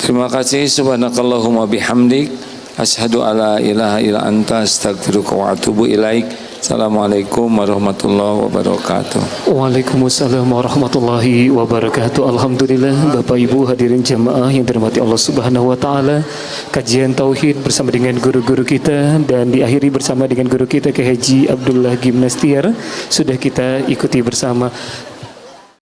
Terima kasih. Subhanakallahumma bihamdik, asyhadu alla ilaha illa anta, astaghfiruka wa atubu ilaik. Assalamualaikum warahmatullahi wabarakatuh. Waalaikumsalam warahmatullahi wabarakatuh. Alhamdulillah, Bapak Ibu hadirin jamaah yang dirahmati Allah Subhanahu wa taala. Kajian tauhid bersama dengan guru-guru kita dan diakhiri bersama dengan guru kita Kiai Haji Abdullah Gimnastiar sudah kita ikuti bersama.